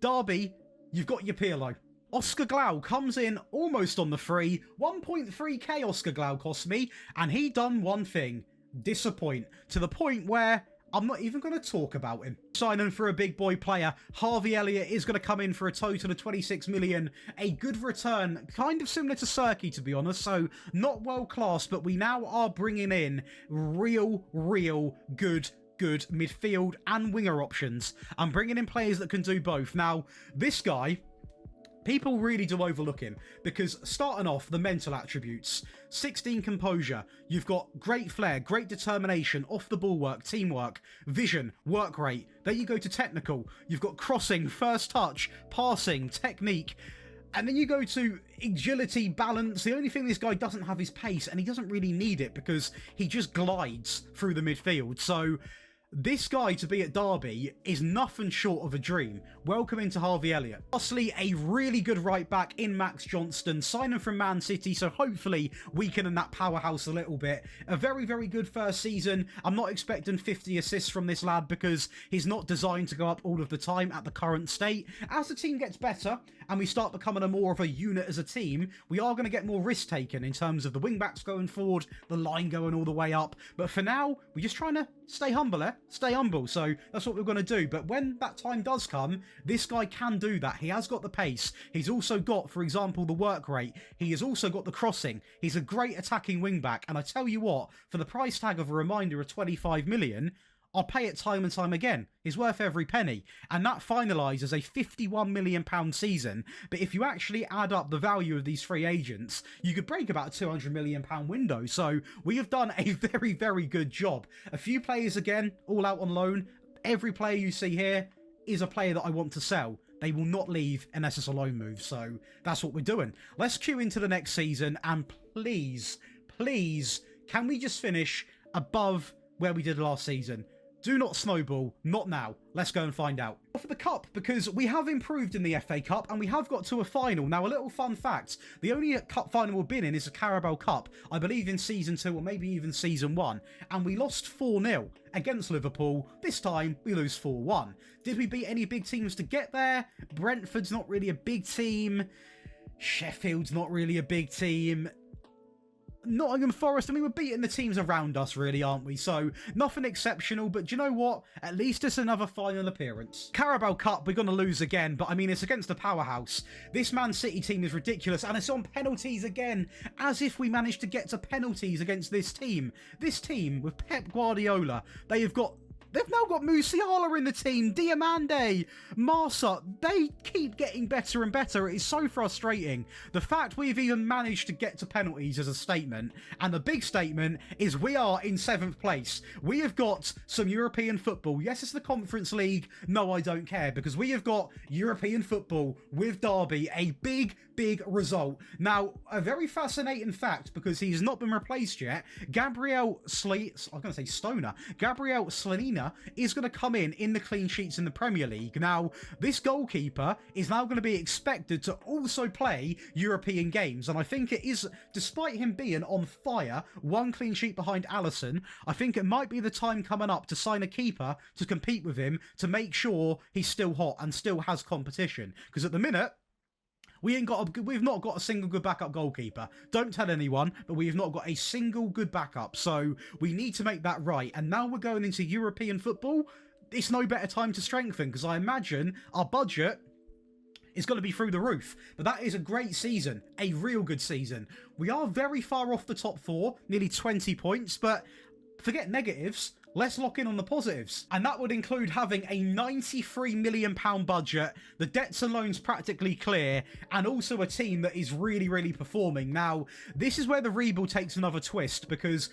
Derby, you've got your Pirlo. Oscar Glau comes in almost on the free. 1.3k Oscar Glau cost me, and he done one thing: disappoint, to the point where I'm not even going to talk about him. Signing for a big boy player, Harvey Elliott is going to come in for a total of 26 million. A good return, kind of similar to Serki, to be honest. So not world class, but we now are bringing in real good midfield and winger options. I'm bringing in players that can do both. Now, this guy, people really do overlook him because, starting off, the mental attributes: 16 composure, you've got great flair, great determination, off the ball work, teamwork, vision, work rate. Then you go to technical, you've got crossing, first touch, passing, technique. And then you go to agility, balance. The only thing this guy doesn't have is pace, and he doesn't really need it because he just glides through the midfield. So this guy to be at Derby is nothing short of a dream. Welcome into Harvey Elliott. Lastly, a really good right back in Max Johnston, signing from Man City, so hopefully weakening that powerhouse a little bit. A very good first season. I'm not expecting 50 assists from this lad because he's not designed to go up all of the time at the current state. As the team gets better and we start becoming a more of a unit as a team, we are going to get more risk taken in terms of the wing backs going forward, the line going all the way up. But for now, we're just trying to stay humble, Stay humble. So that's what we're going to do. But when that time does come, this guy can do that. He has got the pace. He's also got, for example, the work rate. He has also got the crossing. He's a great attacking wing back. And I tell you what, for the price tag of a reminder of 25 million, I'll pay it time and time again. He's worth every penny. And that finalises a £51 million season. But if you actually add up the value of these free agents, you could break about a £200 million window. So we have done a very good job. A few players, again, all out on loan. Every player you see here is a player that I want to sell. They will not leave unless it's a loan move. So that's what we're doing. Let's queue into the next season. And please, can we just finish above where we did last season? Do not snowball, not now. Let's go and find out. For the Cup, because we have improved in the FA Cup and we have got to a final. Now, a little fun fact, the only cup final we've been in is the Carabao Cup, I believe in Season 2 or maybe even Season 1, and we lost 4-0 against Liverpool. This time, we lose 4-1. Did we beat any big teams to get there? Brentford's not really a big team. Sheffield's not really a big team. Nottingham Forest, I mean, we're beating the teams around us, really, aren't we? So, nothing exceptional, but do you know what? At least it's another final appearance. Carabao Cup, we're going to lose again, but I mean, it's against the powerhouse. This Man City team is ridiculous, and it's on penalties again, as if we managed to get to penalties against this team. This team, with Pep Guardiola, they've now got Musiala in the team, Diamande, Marsa. They keep getting better and better. It is so frustrating. The fact we've even managed to get to penalties is a statement. And the big statement is we are in 7th place. We have got some European football. Yes, it's the Conference League. No, I don't care, because we have got European football with Derby. A big result. Now, a very fascinating fact, because he's not been replaced yet. Gabriel Slonina Selena is going to come in the clean sheets in the Premier League. Now, this goalkeeper is now going to be expected to also play European games, and I think it is, despite him being on fire, one clean sheet behind Alisson, I think it might be the time coming up to sign a keeper to compete with him to make sure he's still hot and still has competition. Because at the minute, we've not got a single good backup goalkeeper. Don't tell anyone, but we've not got a single good backup. So we need to make that right. And now we're going into European football. It's no better time to strengthen, because I imagine our budget is going to be through the roof. But that is a great season, a real good season. We are very far off the top four, nearly 20 points, but forget negatives. Let's lock in on the positives. And that would include having a £93 million budget, the debts and loans practically clear, and also a team that is really, really performing. Now, this is where the rebuild takes another twist, because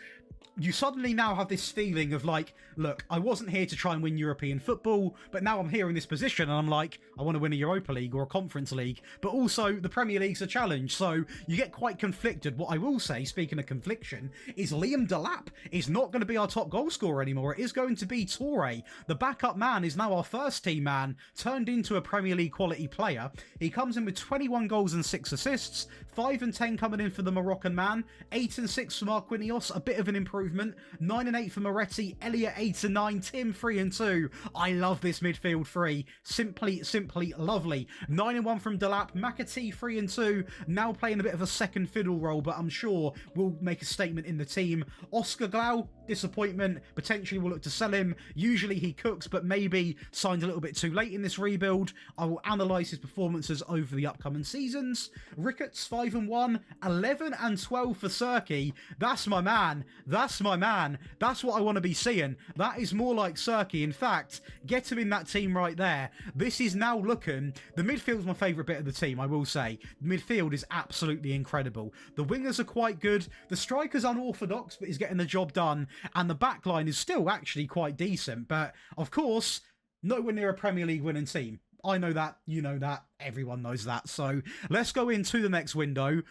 you suddenly now have this feeling of like, look, I wasn't here to try and win European football, but now I'm here in this position and I'm like, I want to win a Europa League or a Conference League, but also the Premier League's a challenge, so you get quite conflicted. What I will say, speaking of confliction, is Liam Delap is not going to be our top goal scorer anymore. It is going to be Toure. The backup man is now our first team man, turned into a Premier League quality player. He comes in with 21 goals and 6 assists, 5 and 10 coming in for the Moroccan man, 8 and 6 for Marquinhos, a bit of an improvement, 9 and 8 for Moretti, Elliot 8 and 9, Tim 3 and 2. I love this midfield three. Simply lovely. 9 and 1 from Delap, McAtee 3 and 2, now playing a bit of a second fiddle role, but I'm sure will make a statement in the team. Oscar Glau, disappointment, potentially we'll look to sell him. Usually he cooks, but maybe signed a little bit too late in this rebuild. I will analyse his performances over the upcoming seasons. Ricketts 5 and 1, 11 and 12 for Serki. That's my man. That's my man. That's what I want to be seeing. That is more like Serki. In fact, get him in that team right there. This is now looking... The midfield's my favourite bit of the team, I will say. Midfield is absolutely incredible. The wingers are quite good. The striker's unorthodox, but he's getting the job done. And the back line is still actually quite decent. But, of course, nowhere near a Premier League winning team. I know that, you know that, everyone knows that. So, let's go into the next window.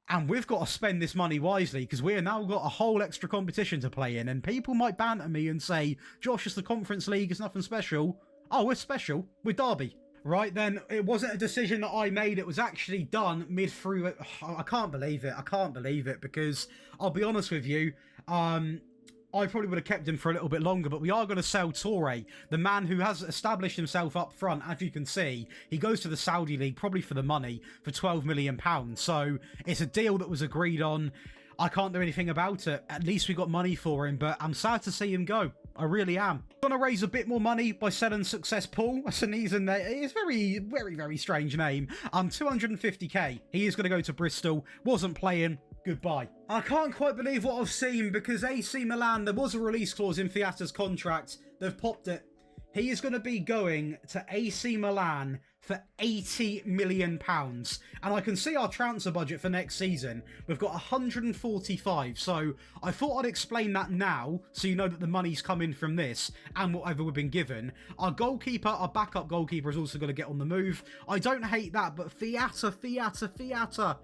And we've got to spend this money wisely, because we've now got a whole extra competition to play in. And people might banter me and say, Josh, it's the Conference League, it's nothing special. Oh, we're special. We're Derby. Right then, it wasn't a decision that I made. It was actually done mid-through. I can't believe it. I can't believe it, because I'll be honest with you, I probably would have kept him for a little bit longer, but we are going to sell Toure, the man who has established himself up front. As you can see, he goes to the Saudi League, probably for the money, for £12 million. So it's a deal that was agreed on. I can't do anything about it. At least we got money for him, but I'm sad to see him go. I really am. Gonna raise a bit more money by selling Success Paul. That's an easy name. It's very, very, very strange name. 250k. He is gonna go to Bristol. Wasn't playing. Goodbye. I can't quite believe what I've seen, because AC Milan, there was a release clause in Fiata's contract. They've popped it. He is going to be going to AC Milan for £80 million. And I can see our transfer budget for next season. We've got 145. So I thought I'd explain that now, so you know that the money's coming from this and whatever we've been given. Our goalkeeper, our backup goalkeeper, is also going to get on the move. I don't hate that, but Fiata.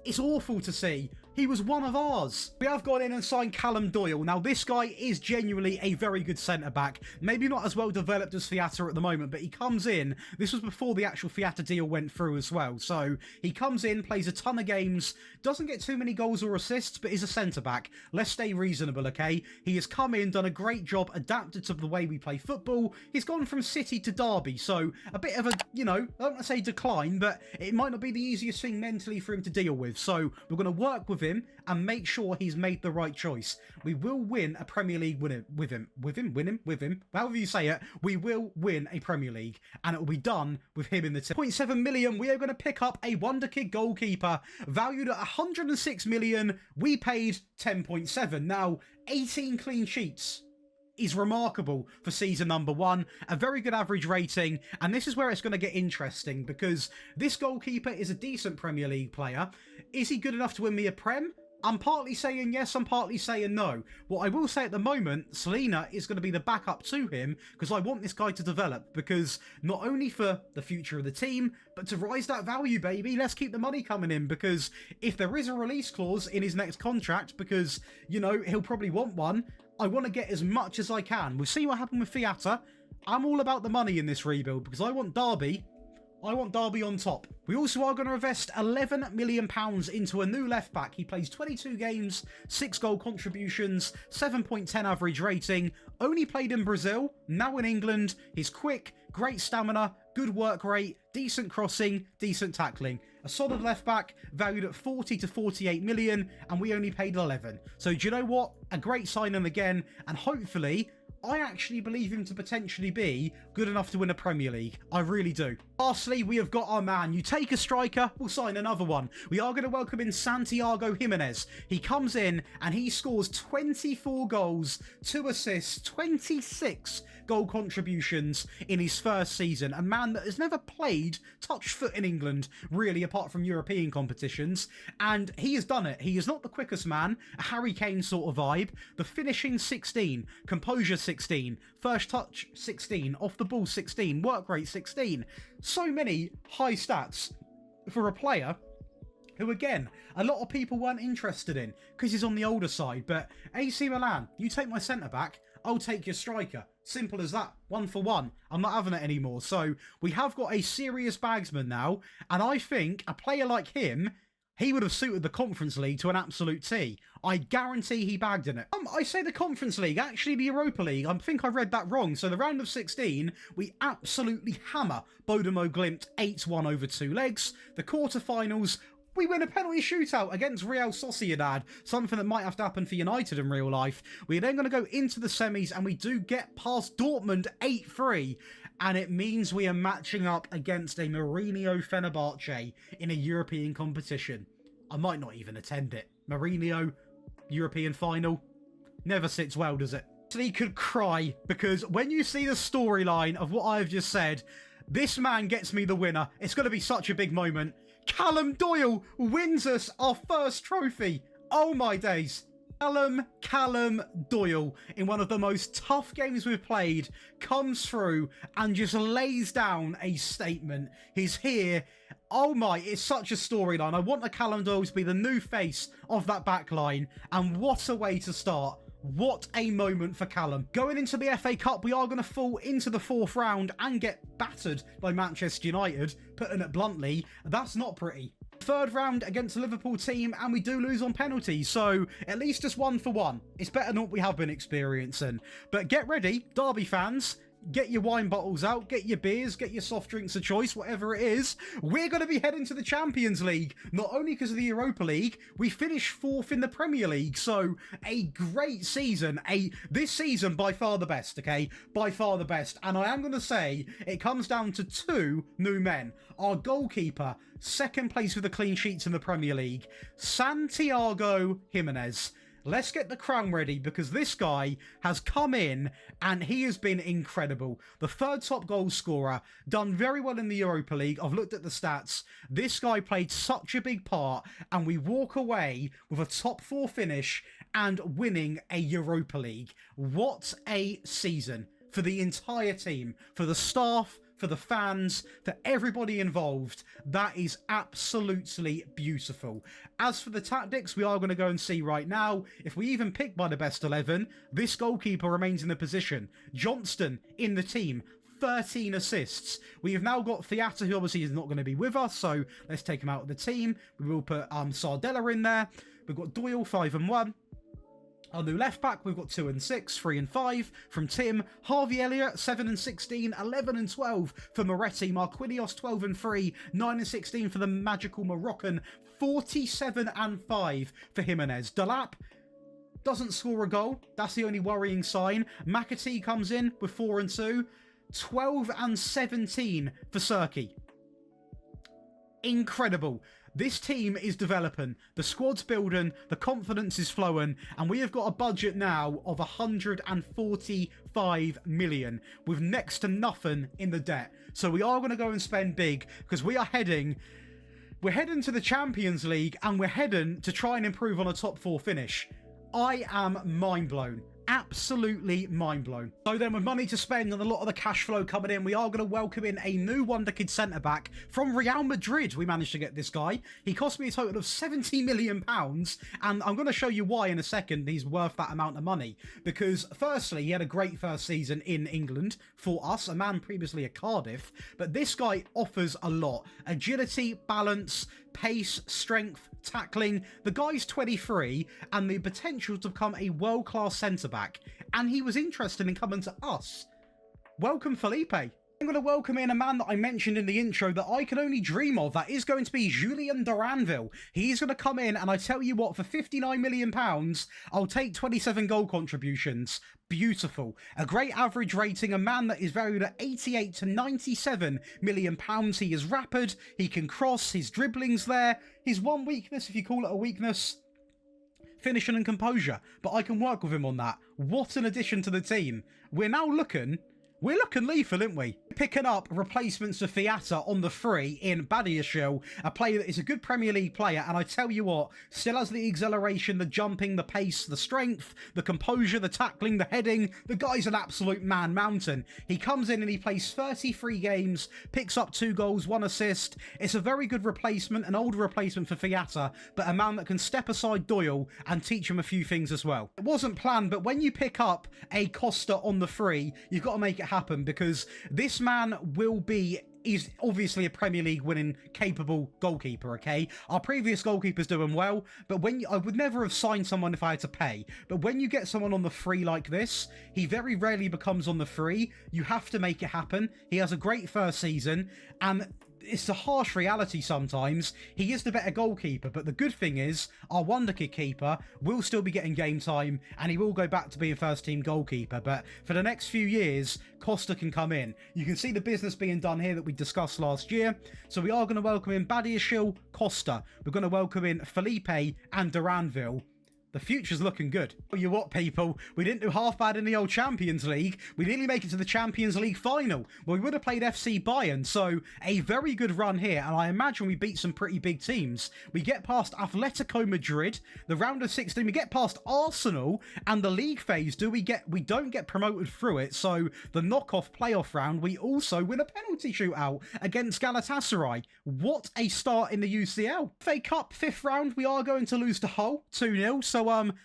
It's awful to see. He was one of ours. We have gone in and signed Callum Doyle. Now, this guy is genuinely a very good centre-back. Maybe not as well developed as Fiata at the moment, but he comes in. This was before the actual Fiata deal went through as well. So, he comes in, plays a ton of games, doesn't get too many goals or assists, but is a centre-back. Let's stay reasonable, okay? He has come in, done a great job, adapted to the way we play football. He's gone from City to Derby, so a bit of a, I don't want to say decline, but it might not be the easiest thing mentally for him to deal with. So, we're going to work with him and make sure he's made the right choice. We will win a Premier League with him. However you say it, we will win a Premier League, and it will be done with him in the team. 0.7 million, we are going to pick up a wonder kid goalkeeper valued at 106 million. We paid 10.7. Now, 18 clean sheets is remarkable for season number 1, a very good average rating, and this is where it's going to get interesting, because this goalkeeper is a decent Premier League player. Is he good enough to win me a Prem? I'm partly saying yes, I'm partly saying no. What I will say at the moment, Selena is going to be the backup to him, because I want this guy to develop, because not only for the future of the team, but to rise that value, baby. Let's keep the money coming in, because if there is a release clause in his next contract, because, he'll probably want one, I want to get as much as I can. We've seen what happened with Fiata. I'm all about the money in this rebuild because I want Derby. I want Derby on top. We also are going to invest £11 million into a new left back. He plays 22 games, 6 goal contributions, 7.10 average rating. Only played in Brazil, now in England. He's quick, great stamina, good work rate, decent crossing, decent tackling. A solid left back valued at 40 to 48 million, and we only paid 11. So do you know what? A great signing again, and hopefully I actually believe him to potentially be good enough to win a Premier League. I really do. Lastly, we have got our man. You take a striker, we'll sign another one. We are going to welcome in Santiago Jimenez. He comes in and he scores 24 goals, 2 assists, 26 goal contributions in his first season. A man that has never played touch foot in England, really, apart from European competitions. And he has done it. He is not the quickest man, a Harry Kane sort of vibe. The finishing 16, composure 16, first touch 16, off the ball 16, work rate 16. So many high stats for a player who, again, a lot of people weren't interested in because he's on the older side. But AC Milan, you take my centre-back, I'll take your striker. Simple as that. 1 for 1. I'm not having it anymore. So we have got a serious bagsman now, and I think a player like him, he would have suited the Conference League to an absolute T. I guarantee he bagged in it. I say the Conference League, actually the Europa League. I think I read that wrong. So the round of 16, we absolutely hammer Bodomo Glimt 8-1 over 2 legs. The quarterfinals, we win a penalty shootout against Real Sociedad, something that might have to happen for United in real life. We're then going to go into the semis, and we do get past Dortmund 8-3. And it means we are matching up against a Mourinho Fenerbahce in a European competition. I might not even attend it. Mourinho, European final, never sits well, does it? He could cry, because when you see the storyline of what I've just said, this man gets me the winner. It's going to be such a big moment. Callum Doyle wins us our first trophy. Oh my days. Callum Doyle, in one of the most tough games we've played, comes through and just lays down a statement. He's here. Oh my, it's such a storyline. I want a Callum Doyle to be the new face of that back line. And what a way to start. What a moment for Callum. Going into the FA Cup, we are going to fall into the 4th round and get battered by Manchester United, putting it bluntly. That's not pretty. 3rd round against a Liverpool team, and we do lose on penalties, so at least just 1 for 1. It's better than what we have been experiencing. But get ready, Derby fans. Get your wine bottles out, get your beers, get your soft drinks of choice, whatever it is. We're going to be heading to the Champions League, not only because of the Europa League, we finished 4th in the Premier League, so a great season. This season, by far the best, okay? By far the best. And I am going to say, it comes down to 2 new men. Our goalkeeper, 2nd place with the clean sheets in the Premier League, Santiago Jimenez. Let's get the crown ready, because this guy has come in and he has been incredible. The 3rd top goal scorer, done very well in the Europa League. I've looked at the stats. This guy played such a big part, and we walk away with a top 4 finish and winning a Europa League. What a season for the entire team, for the staff, for the fans, for everybody involved. That is absolutely beautiful. As for the tactics, we are going to go and see right now. If we even pick by the best 11, this goalkeeper remains in the position. Johnston in the team, 13 assists. We have now got Fiata, who obviously is not going to be with us, so let's take him out of the team. We will put Sardella in there. We've got Doyle, 5 and 1. Our new left back, we've got 2 and 6, 3 and 5 from Tim. Harvey Elliott, 7 and 16, 11 and 12 for Moretti. Marquinhos, 12 and 3, 9 and 16 for the magical Moroccan. 47 and 5 for Jimenez. Delap doesn't score a goal. That's the only worrying sign. McAtee comes in with 4 and 2. 12 and 17 for Serki. Incredible. This team is developing, the squad's building, the confidence is flowing, and we have got a budget now of 145 million with next to nothing in the debt. So we are going to go and spend big, because we're heading to the Champions League, and we're heading to try and improve on a top 4 finish. I am mind blown. absolutely mind blown. So then, with money to spend and a lot of the cash flow coming in, we are going to welcome in a new wonderkid centre-back from Real Madrid. We managed to get this guy. He cost me a total of £70 million, and I'm going to show you why in a second he's worth that amount of money. Because firstly, he had a great first season in England for us, a man previously at Cardiff, but this guy offers a lot. Agility, balance, pace, strength, tackling. The guy's 23 and the potential to become a world-class centre-back, and he was interested in coming to us. Welcome, Felipe. I'm going to welcome in a man that I mentioned in the intro that I can only dream of. That is going to be Julian Duranville. He's going to come in, and I tell you what, for £59 million, I'll take 27 goal contributions. Beautiful. A great average rating, a man that is valued at 88 to 97 million pounds. He is rapid, he can cross, his dribbling's there. His one weakness, if you call it a weakness, finishing and composure. But I can work with him on that. What an addition to the team. We're looking lethal, aren't we? Picking up replacements for Fiata on the free in Badiashile, a player that is a good Premier League player, and I tell you what, still has the acceleration, the jumping, the pace, the strength, the composure, the tackling, the heading. The guy's an absolute man mountain. He comes in and he plays 33 games, picks up 2 goals, 1 assist. It's a very good replacement, an older replacement for Fiata, but a man that can step aside Doyle and teach him a few things as well. It wasn't planned, but when you pick up a Costa on the free, you've got to make it happen, because this man is obviously a Premier League winning capable goalkeeper, okay? Our previous goalkeeper's doing well, but I would never have signed someone if I had to pay. But when you get someone on the free like this, he very rarely becomes on the free. You have to make it happen. He has a great first season, and it's a harsh reality sometimes. He is the better goalkeeper, but the good thing is our wonderkid keeper will still be getting game time, and he will go back to being first team goalkeeper. But for the next few years, Costa can come in. You can see the business being done here that we discussed last year. So we are going to welcome in Badiashile, Costa. We're going to welcome in Felipe and Duranville. The future's looking good. Tell you what, people, we didn't do half bad in the old Champions League. We nearly make it to the Champions League final. Well, we would have played FC Bayern, so a very good run here, and I imagine we beat some pretty big teams. We get past Atletico Madrid, the round of 16, we get past Arsenal, and the league phase, we don't get promoted through it, so the knockoff playoff round, we also win a penalty shootout against Galatasaray. What a start in the UCL. FA Cup, 5th round, we are going to lose to Hull, 2-0, so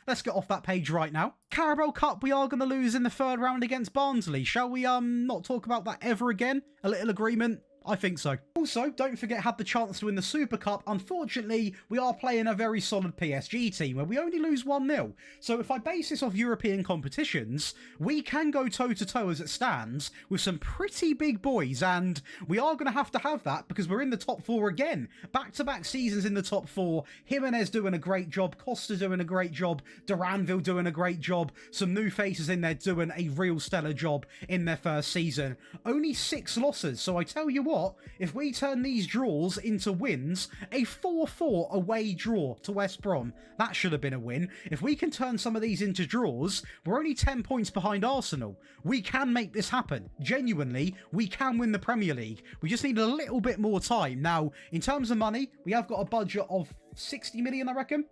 let's get off that page right now. Carabao Cup, we are going to lose in the 3rd round against Barnsley. Shall we not talk about that ever again? A little agreement? I think so. Also, don't forget, had the chance to win the Super Cup. Unfortunately, we are playing a very solid PSG team where we only lose 1-0. So if I base this off European competitions, we can go toe-to-toe as it stands with some pretty big boys, and we are going to have that because we're in the top 4 again. Back-to-back seasons in the top 4. Jimenez doing a great job, Costa doing a great job, Duranville doing a great job, some new faces in there doing a real stellar job in their first season. Only 6 losses, so I tell you what, if we turn these draws into wins, a 4-4 away draw to West Brom, that should have been a win. If we can turn some of these into draws, we're only 10 points behind Arsenal. We can make this happen. Genuinely, we can win the Premier League. We just need a little bit more time. Now, in terms of money, we have got a budget of 60 million, I reckon.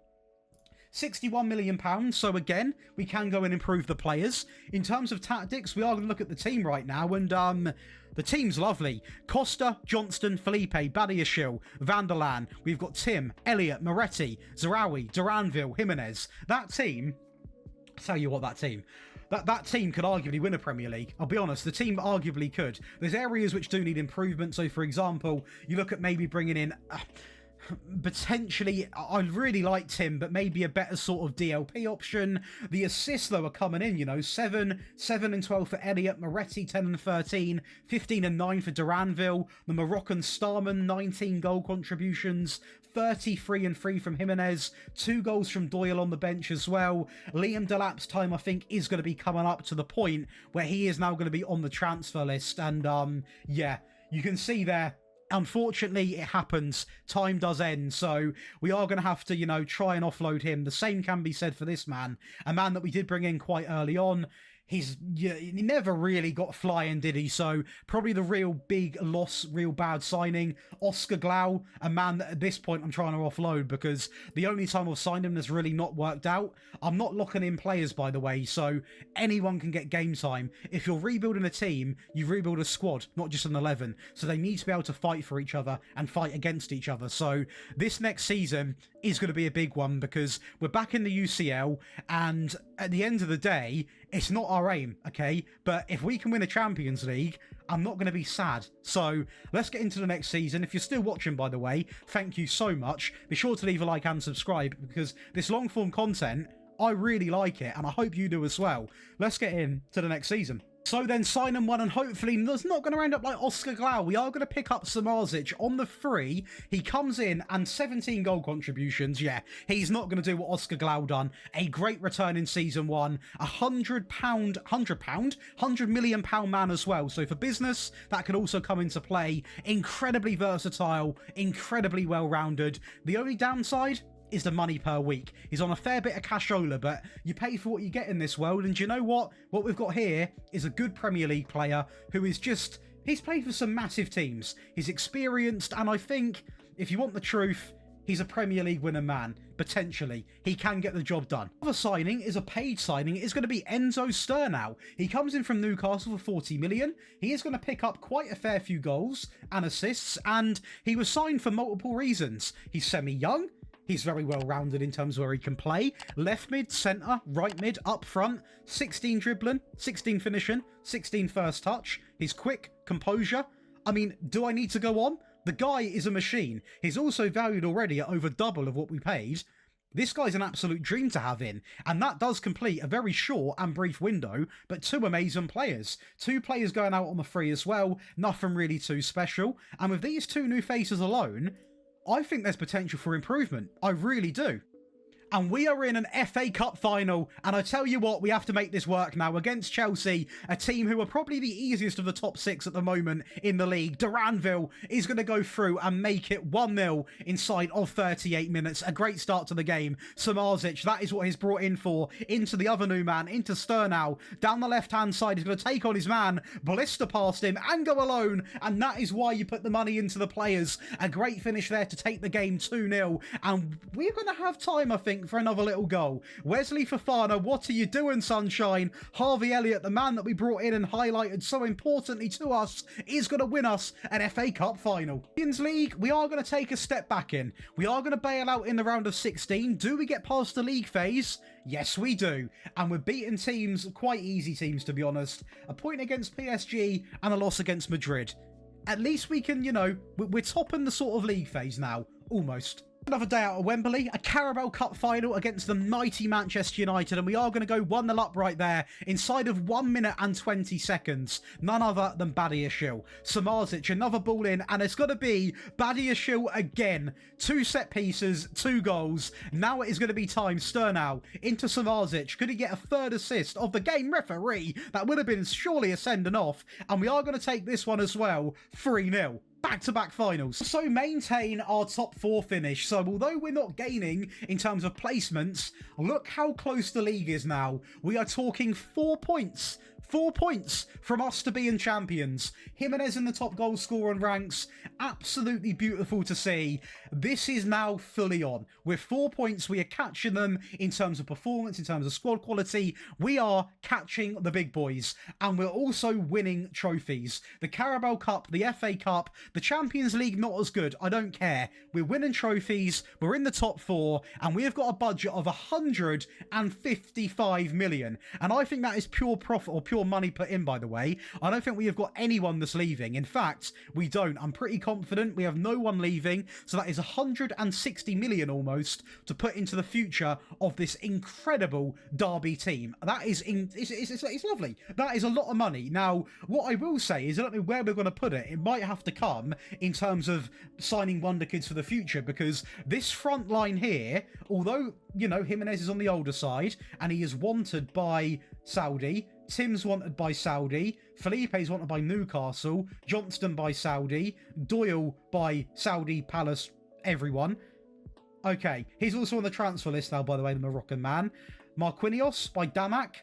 £61 million, so again, we can go and improve the players. In terms of tactics, we are going to look at the team right now, and the team's lovely. Costa, Johnston, Felipe, Badiashile, Van der Laan. We've got Tim, Elliott, Moretti, Zarawi, Duranville, Jimenez. That team, I'll tell you what, that team could arguably win a Premier League. I'll be honest, the team arguably could. There's areas which do need improvement, so for example, you look at maybe bringing in... potentially, I really like Tim, but maybe a better sort of DLP option. The assists, though, are coming in, 7 and 12 for Elliott, Moretti 10 and 13, 15 and 9 for Duranville, the Moroccan Starman 19 goal contributions, 33 and 3 from Jimenez, 2 goals from Doyle on the bench as well. Liam Delap's time, I think, is going to be coming up to the point where he is now going to be on the transfer list, and yeah, you can see there. Unfortunately, it happens. Time does end, so we are going to have to, try and offload him. The same can be said for this man, a man that we did bring in quite early on. he never really got flying, did he? So probably the real big loss, real bad signing, Oscar Glau, a man that at this point I'm trying to offload because the only time I've signed him has really not worked out. I'm not locking in players, by the way, so anyone can get game time. If you're rebuilding a team, you rebuild a squad, not just an 11. So they need to be able to fight for each other and fight against each other. So this next season is going to be a big one because we're back in the UCL, and at the end of the day, it's not our aim, okay? But if we can win a Champions League, I'm not going to be sad. So let's get into the next season. If you're still watching, by the way, thank you so much. Be sure to leave a like and subscribe because this long form content, I really like it, and I hope you do as well. Let's get into the next season. So then signing one, and hopefully that's not going to end up like Oscar Glau. We are going to pick up Samardzic on the free. He comes in and 17 goal contributions. Yeah, he's not going to do what Oscar Glau done. A great return in season one. £100 million man as well. So for business, that could also come into play. Incredibly versatile, incredibly well-rounded. The only downside is the money per week. He's on a fair bit of cashola, but you pay for what you get in this world. And do you know what? What we've got here is a good Premier League player who is just... He's played for some massive teams. He's experienced, and I think, if you want the truth, he's a Premier League winner man. Potentially. He can get the job done. Another signing is a paid signing. It's going to be Enzo Sturnau. He comes in from Newcastle for 40 million. He is going to pick up quite a fair few goals and assists, and he was signed for multiple reasons. He's semi-young. He's very well-rounded in terms of where he can play. Left mid, centre, right mid, up front. 16 dribbling, 16 finishing, 16 first touch. He's quick, composure. I mean, do I need to go on? The guy is a machine. He's also valued already at over double of what we paid. This guy's an absolute dream to have in, and that does complete a very short and brief window, but two amazing players. Two players going out on the free as well, nothing really too special. And with these two new faces alone, I think there's potential for improvement. I really do. And we are in an FA Cup final, and I tell you what, we have to make this work now against Chelsea, a team who are probably the easiest of the top six at the moment in the league. Duranville is going to go through and make it 1-0 inside of 38 minutes. A great start to the game. Samardzic, that is what he's brought in for. Into the other new man, into Sturnau. Down the left-hand side, he's going to take on his man, blister past him, and go alone. And that is why you put the money into the players. A great finish there to take the game 2-0. And we're going to have time, I think, for another little goal. Wesley Fofana, what are you doing, sunshine? Harvey Elliott, the man that we brought in and highlighted so importantly to us, is going to win us an FA Cup final. Champions League, we are going to take a step back in. We are going to bail out in the round of 16. Do we get past the league phase? Yes, we do. And we're beating teams, quite easy teams to be honest. A point against PSG and a loss against Madrid. At least we can, you know, we're topping the sort of league phase now. Almost. Another day out of Wembley, a Carabao Cup final against the mighty Manchester United, and we are going to go 1-0 up right there inside of 1 minute and 20 seconds. None other than Badiashile. Samardzic, another ball in, and it's going to be Badiashile again. 2 set pieces, 2 goals. Now it is going to be time. Sturnau into Samardzic. Could he get a third assist of the game referee? That would have been surely a sending off, and we are going to take this one as well. 3-0. Back-to-back finals. So maintain our top 4 finish. So although we're not gaining in terms of placements, look how close the league is now. We are talking 4 points. 4 points from us to being champions. Jimenez in the top goal scorer and ranks. Absolutely beautiful to see. This is now fully on. With 4 points, we are catching them in terms of performance, in terms of squad quality. We are catching the big boys. And we're also winning trophies. The Carabao Cup, the FA Cup, the Champions League, not as good. I don't care. We're winning trophies. We're in the top 4. And we have got a budget of 155 million. And I think that is pure profit or pure money put in, by the way. I don't think we have got anyone that's leaving. In fact, we don't. I'm pretty confident we have no one leaving. So that is 160 million almost to put into the future of this incredible Derby team. That is, it's lovely. That is a lot of money. Now, what I will say is I don't know where we're going to put it. It might have to come in terms of signing wonder kids for the future, because this front line here, although, you know, Jimenez is on the older side and he is wanted by Saudi, Tim's wanted by Saudi, Felipe's wanted by Newcastle, Johnston by Saudi, Doyle by Saudi, Palace, everyone. Okay, he's also on the transfer list now, by the way, the Moroccan man. Marquinhos by Damak.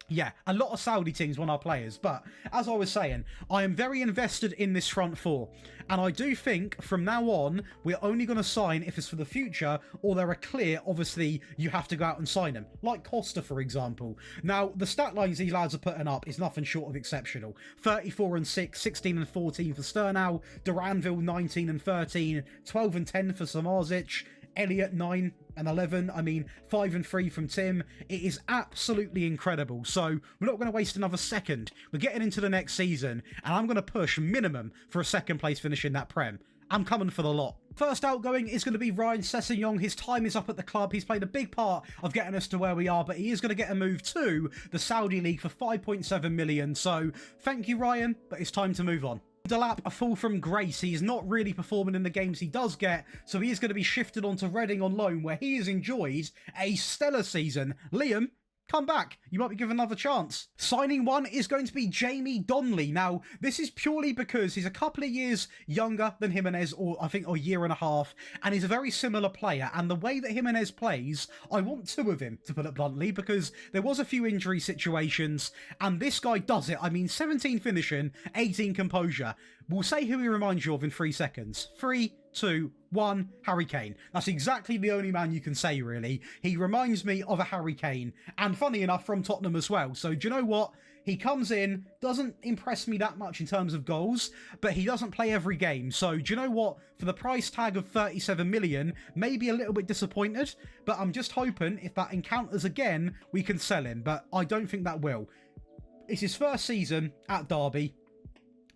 Yeah, a lot of Saudi teams want our players, but as I was saying, I am very invested in this front four, and I do think from now on, we're only going to sign if it's for the future, or there are clear, obviously, you have to go out and sign them, like Costa, for example. Now, the stat lines these lads are putting up is nothing short of exceptional. 34 and 6, 16 and 14 for Sturnau, Duranville 19 and 13, 12 and 10 for Samarzic, Elliot 9 and 11. I mean, 5 and 3 from Tim. It is absolutely incredible. So we're not going to waste another second. We're getting into the next season, and I'm going to push minimum for a second place finish in that Prem. I'm coming for the lot. First outgoing is going to be Ryan Sessegnon. His time is up at the club. He's played a big part of getting us to where we are, but he is going to get a move to the Saudi League for 5.7 million. So thank you, Ryan, but it's time to move on. Delap, a fall from grace. He's not really performing in the games he does get, so he is going to be shifted onto Reading on loan, where he has enjoyed a stellar season. Liam, come back. You might be given another chance. Signing one is going to be Jamie Donnelly. Now, this is purely because he's a couple of years younger than Jimenez, or I think a year and a half, and he's a very similar player. And the way that Jimenez plays, I want two of him, to put it bluntly, because there was a few injury situations, and this guy does it. I mean, 17 finishing, 18 composure. We'll say who he reminds you of in 3 seconds. 3, 2, 1, Harry Kane. That's exactly the only man you can say, really. He reminds me of a Harry Kane, and funny enough, from Tottenham as well. So do you know what? He comes in, doesn't impress me that much in terms of goals, but he doesn't play every game. So do you know what? For the price tag of 37 million, maybe a little bit disappointed, but I'm just hoping if that encounters again, we can sell him, but I don't think that will. It's his first season at Derby.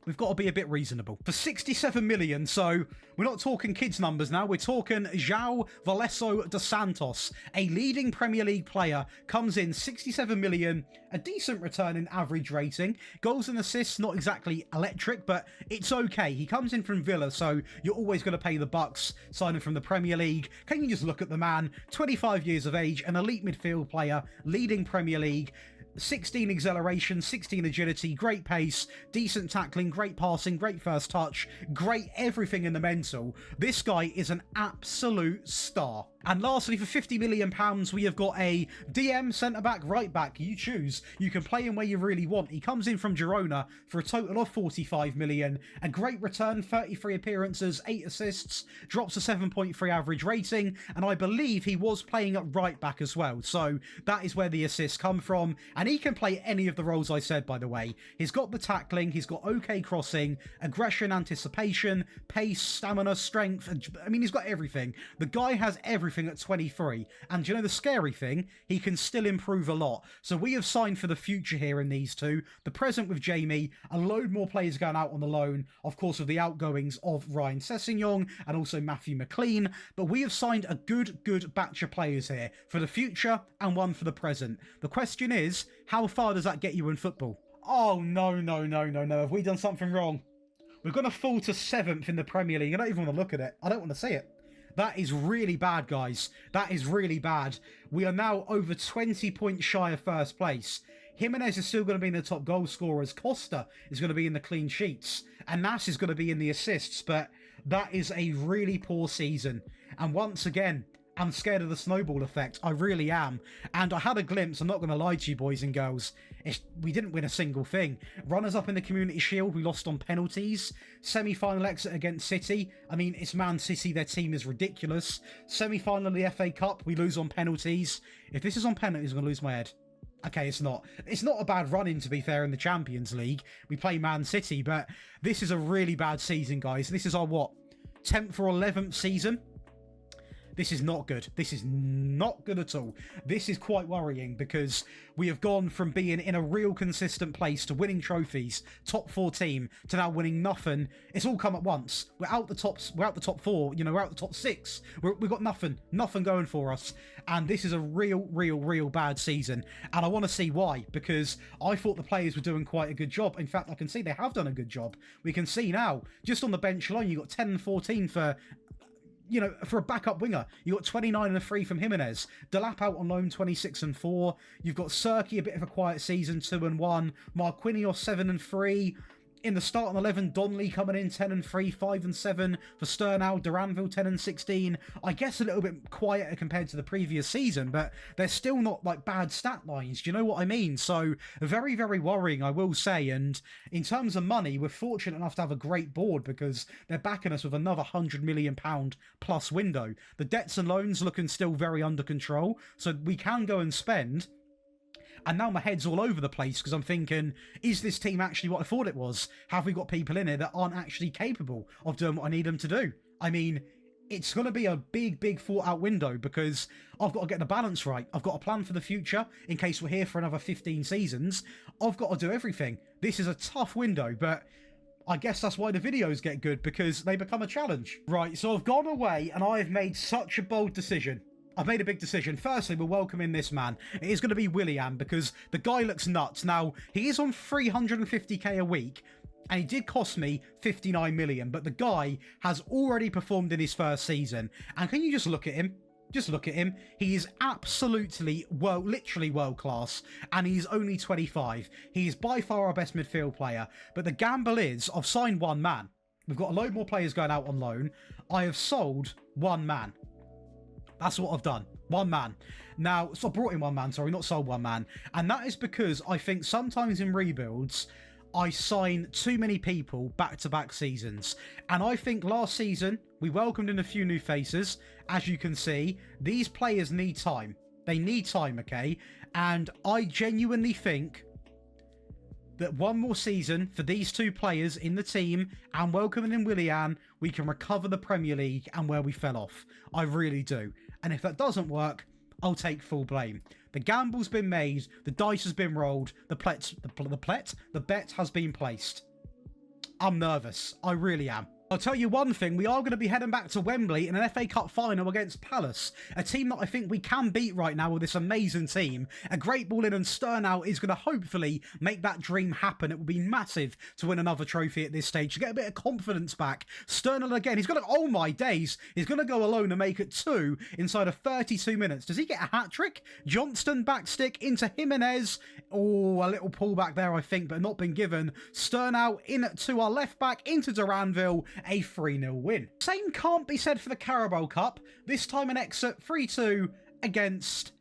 We've got to be a bit reasonable. For 67 million, so we're not talking kids' numbers now, we're talking João Valesso dos Santos, a leading Premier League player, comes in 67 million, a decent return in average rating. Goals and assists, not exactly electric, but it's okay. He comes in from Villa, so you're always going to pay the bucks, signing from the Premier League. Can you just look at the man? 25 years of age, an elite midfield player, leading Premier League. 16 acceleration, 16 agility, great pace, decent tackling, great passing, great first touch, great everything in the mental. This guy is an absolute star. And lastly, for £50 million, we have got a DM, centre-back, right-back. You choose. You can play him where you really want. He comes in from Girona for a total of 45 million. A great return, 33 appearances, 8 assists, drops a 7.3 average rating, and I believe he was playing at right-back as well. So that is where the assists come from. And he can play any of the roles I said, by the way. He's got the tackling, he's got okay crossing, aggression, anticipation, pace, stamina, strength. I mean, he's got everything. The guy has everything at 23, and you know the scary thing, he can still improve a lot. So we have signed for the future here in these two. The present with Jamie, a load more players going out on the loan, of course, with the outgoings of Ryan Sessegnon and also Matthew McLean, but we have signed a good batch of players here for the future and one for the present. The question is, how far does that get you in football? Oh no, have we done something wrong? We're going to fall to 7th in the Premier League. I don't even want to look at it. I don't want to see it. That is really bad, guys. That is really bad. We are now over 20 points shy of first place. Jimenez is still going to be in the top goal scorers. Costa is going to be in the clean sheets. And Nas is going to be in the assists. But that is a really poor season. And once again, I'm scared of the snowball effect. I really am. And I had a glimpse, I'm not going to lie to you boys and girls, we didn't win a single thing. Runners up in the Community Shield, we lost on penalties. Semi-final exit against City. I mean, it's Man City, their team is ridiculous. Semi-final of the FA Cup, we lose on penalties. If this is on penalties, I'm going to lose my head. Okay, it's not. It's not a bad run-in, to be fair, in the Champions League. We play Man City, but this is a really bad season, guys. This is our, 10th or 11th season? This is not good. This is not good at all. This is quite worrying because we have gone from being in a real consistent place to winning trophies, top 4 team, to now winning nothing. It's all come at once. We're out the top 4, we're out the top 6. We've got nothing going for us. And this is a real bad season. And I want to see why, because I thought the players were doing quite a good job. In fact, I can see they have done a good job. We can see now, just on the bench alone, you got 10 and 14 for for a backup winger. You got 29 and a 3 from Jimenez. Delap out on loan, 26 and 4. You've got Serki, a bit of a quiet season, 2 and 1. Marquinhos, 7 and 3. in the starting 11, Donnelly coming in 10-3, 5-7 for Sturnau, Duranville 10-16. I guess a little bit quieter compared to the previous season, but they're still not like bad stat lines. Do you know what I mean? So very, very worrying, I will say. And in terms of money, we're fortunate enough to have a great board because they're backing us with another £100 million plus window. The debts and loans looking still very under control, so we can go and spend. And now my head's all over the place because I'm thinking, is this team actually what I thought it was? Have we got people in here that aren't actually capable of doing what I need them to do? I mean, it's going to be a big, big thought out window because I've got to get the balance right. I've got a plan for the future in case we're here for another 15 seasons. I've got to do everything. This is a tough window, but I guess that's why the videos get good, because they become a challenge. Right, so I've gone away and I've made such a bold decision. I've made a big decision. Firstly, we're welcoming this man. It is going to be Willian because the guy looks nuts. Now, he is on 350k a week and he did cost me 59 million, but the guy has already performed in his first season. And can you just look at him? Just look at him. He is absolutely, well, literally world class, and he's only 25. He's by far our best midfield player, but the gamble is I've signed one man. We've got a load more players going out on loan. I have sold one man. That's what I've done. One man. Now, so I brought in one man, sorry, not sold one man. And that is because I think sometimes in rebuilds, I sign too many people back-to-back seasons. And I think last season, we welcomed in a few new faces. As you can see, these players need time. They need time, okay? And I genuinely think that one more season for these two players in the team and welcoming in Willian, we can recover the Premier League and where we fell off. I really do. And if that doesn't work, I'll take full blame. The gamble's been made, the dice has been rolled, the bet has been placed. I'm nervous. I really am. I'll tell you one thing, we are going to be heading back to Wembley in an FA Cup final against Palace, a team that I think we can beat right now with this amazing team. A great ball in and Sturnau is going to hopefully make that dream happen. It will be massive to win another trophy at this stage, to get a bit of confidence back. Sturnau again, he's going to, oh my days, he's going to go alone and make it 2 inside of 32 minutes. Does he get a hat-trick? Johnston backstick into Jimenez. Oh, a little pullback there, I think, but not been given. Sturnau in to our left back, into Duranville. A 3-0 win. Same can't be said for the Carabao Cup. This time an exit 3-2 against,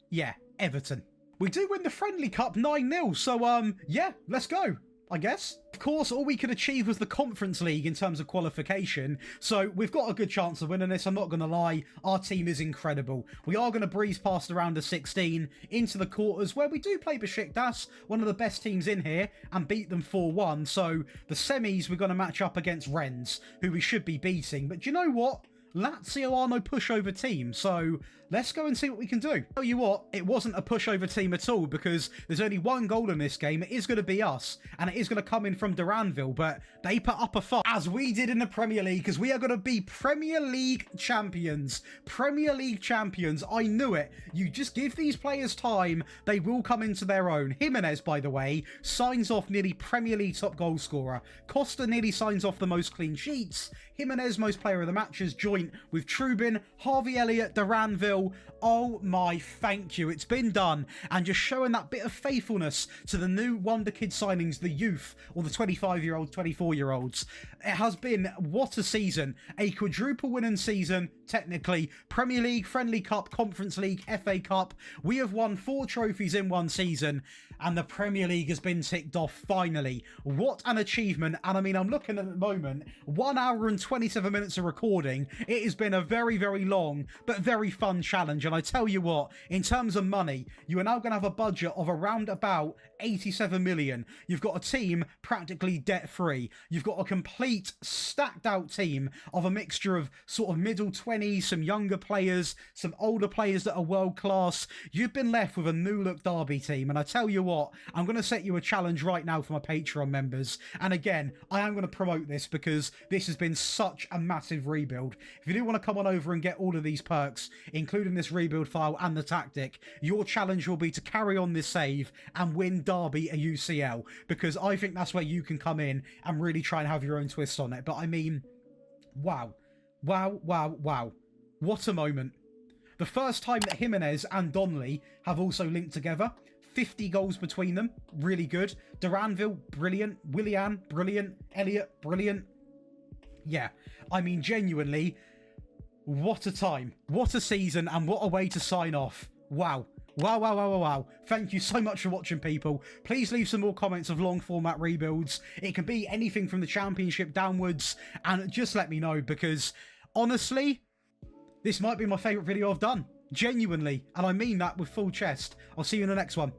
Everton. We do win the Friendly Cup 9-0, so yeah, let's go, I guess. Of course, all we could achieve was the Conference League in terms of qualification, so we've got a good chance of winning this, I'm not going to lie. Our team is incredible. We are going to breeze past the round of 16 into the quarters, where we do play Besiktas, one of the best teams in here, and beat them 4-1, so the semis we're going to match up against Rennes, who we should be beating, but do you know what? Lazio are no pushover team, so let's go and see what we can do. Tell you what, it wasn't a pushover team at all because there's only one goal in this game. It is going to be us, and it is going to come in from Duranville, but they put up a fight, as we did in the Premier League, because we are going to be Premier League champions. Premier League champions, I knew it. You just give these players time, they will come into their own. Jimenez, by the way, signs off nearly Premier League top goal scorer. Costa nearly signs off the most clean sheets. Jimenez, most player of the matches, joint with Trubin, Harvey Elliott, Duranville. Oh my, thank you. It's been done. And just showing that bit of faithfulness to the new Wonder Kid signings, the youth, or the 25-year-olds, 24-year-olds. It has been, what a season. A quadruple winning season, technically. Premier League, Friendly Cup, Conference League, FA Cup. We have won 4 trophies in one season, and the Premier League has been ticked off finally. What an achievement. And I mean, I'm looking at the moment, 1 hour and 27 minutes of recording. It has been a very, very long, but very fun challenge. And I tell you what, in terms of money, you are now going to have a budget of around about 87 million. You've got a team practically debt-free. You've got a complete stacked out team of a mixture of sort of middle 20s, some younger players, some older players that are world class. You've been left with a new look Derby team, and I tell you what, I'm going to set you a challenge right now for my Patreon members. And again, I am going to promote this because this has been such a massive rebuild. If you do want to come on over and get all of these perks, including this rebuild file and the tactic, your challenge will be to carry on this save and win Derby a UCL, because I think that's where you can come in and really try and have your own twist on it. But I mean, wow. What a moment. The first time that Jimenez and Donnelly have also linked together. 50 goals between them. Really good. Duranville, brilliant. Willian, brilliant. Elliott, brilliant. Yeah, I mean, genuinely, what a time. What a season, and what a way to sign off. Wow. Wow, wow, wow, wow, wow. Thank you so much for watching, people. Please leave some more comments of long format rebuilds. It can be anything from the Championship downwards, and just let me know, because honestly, this might be my favourite video I've done. Genuinely, and I mean that with full chest. I'll see you in the next one.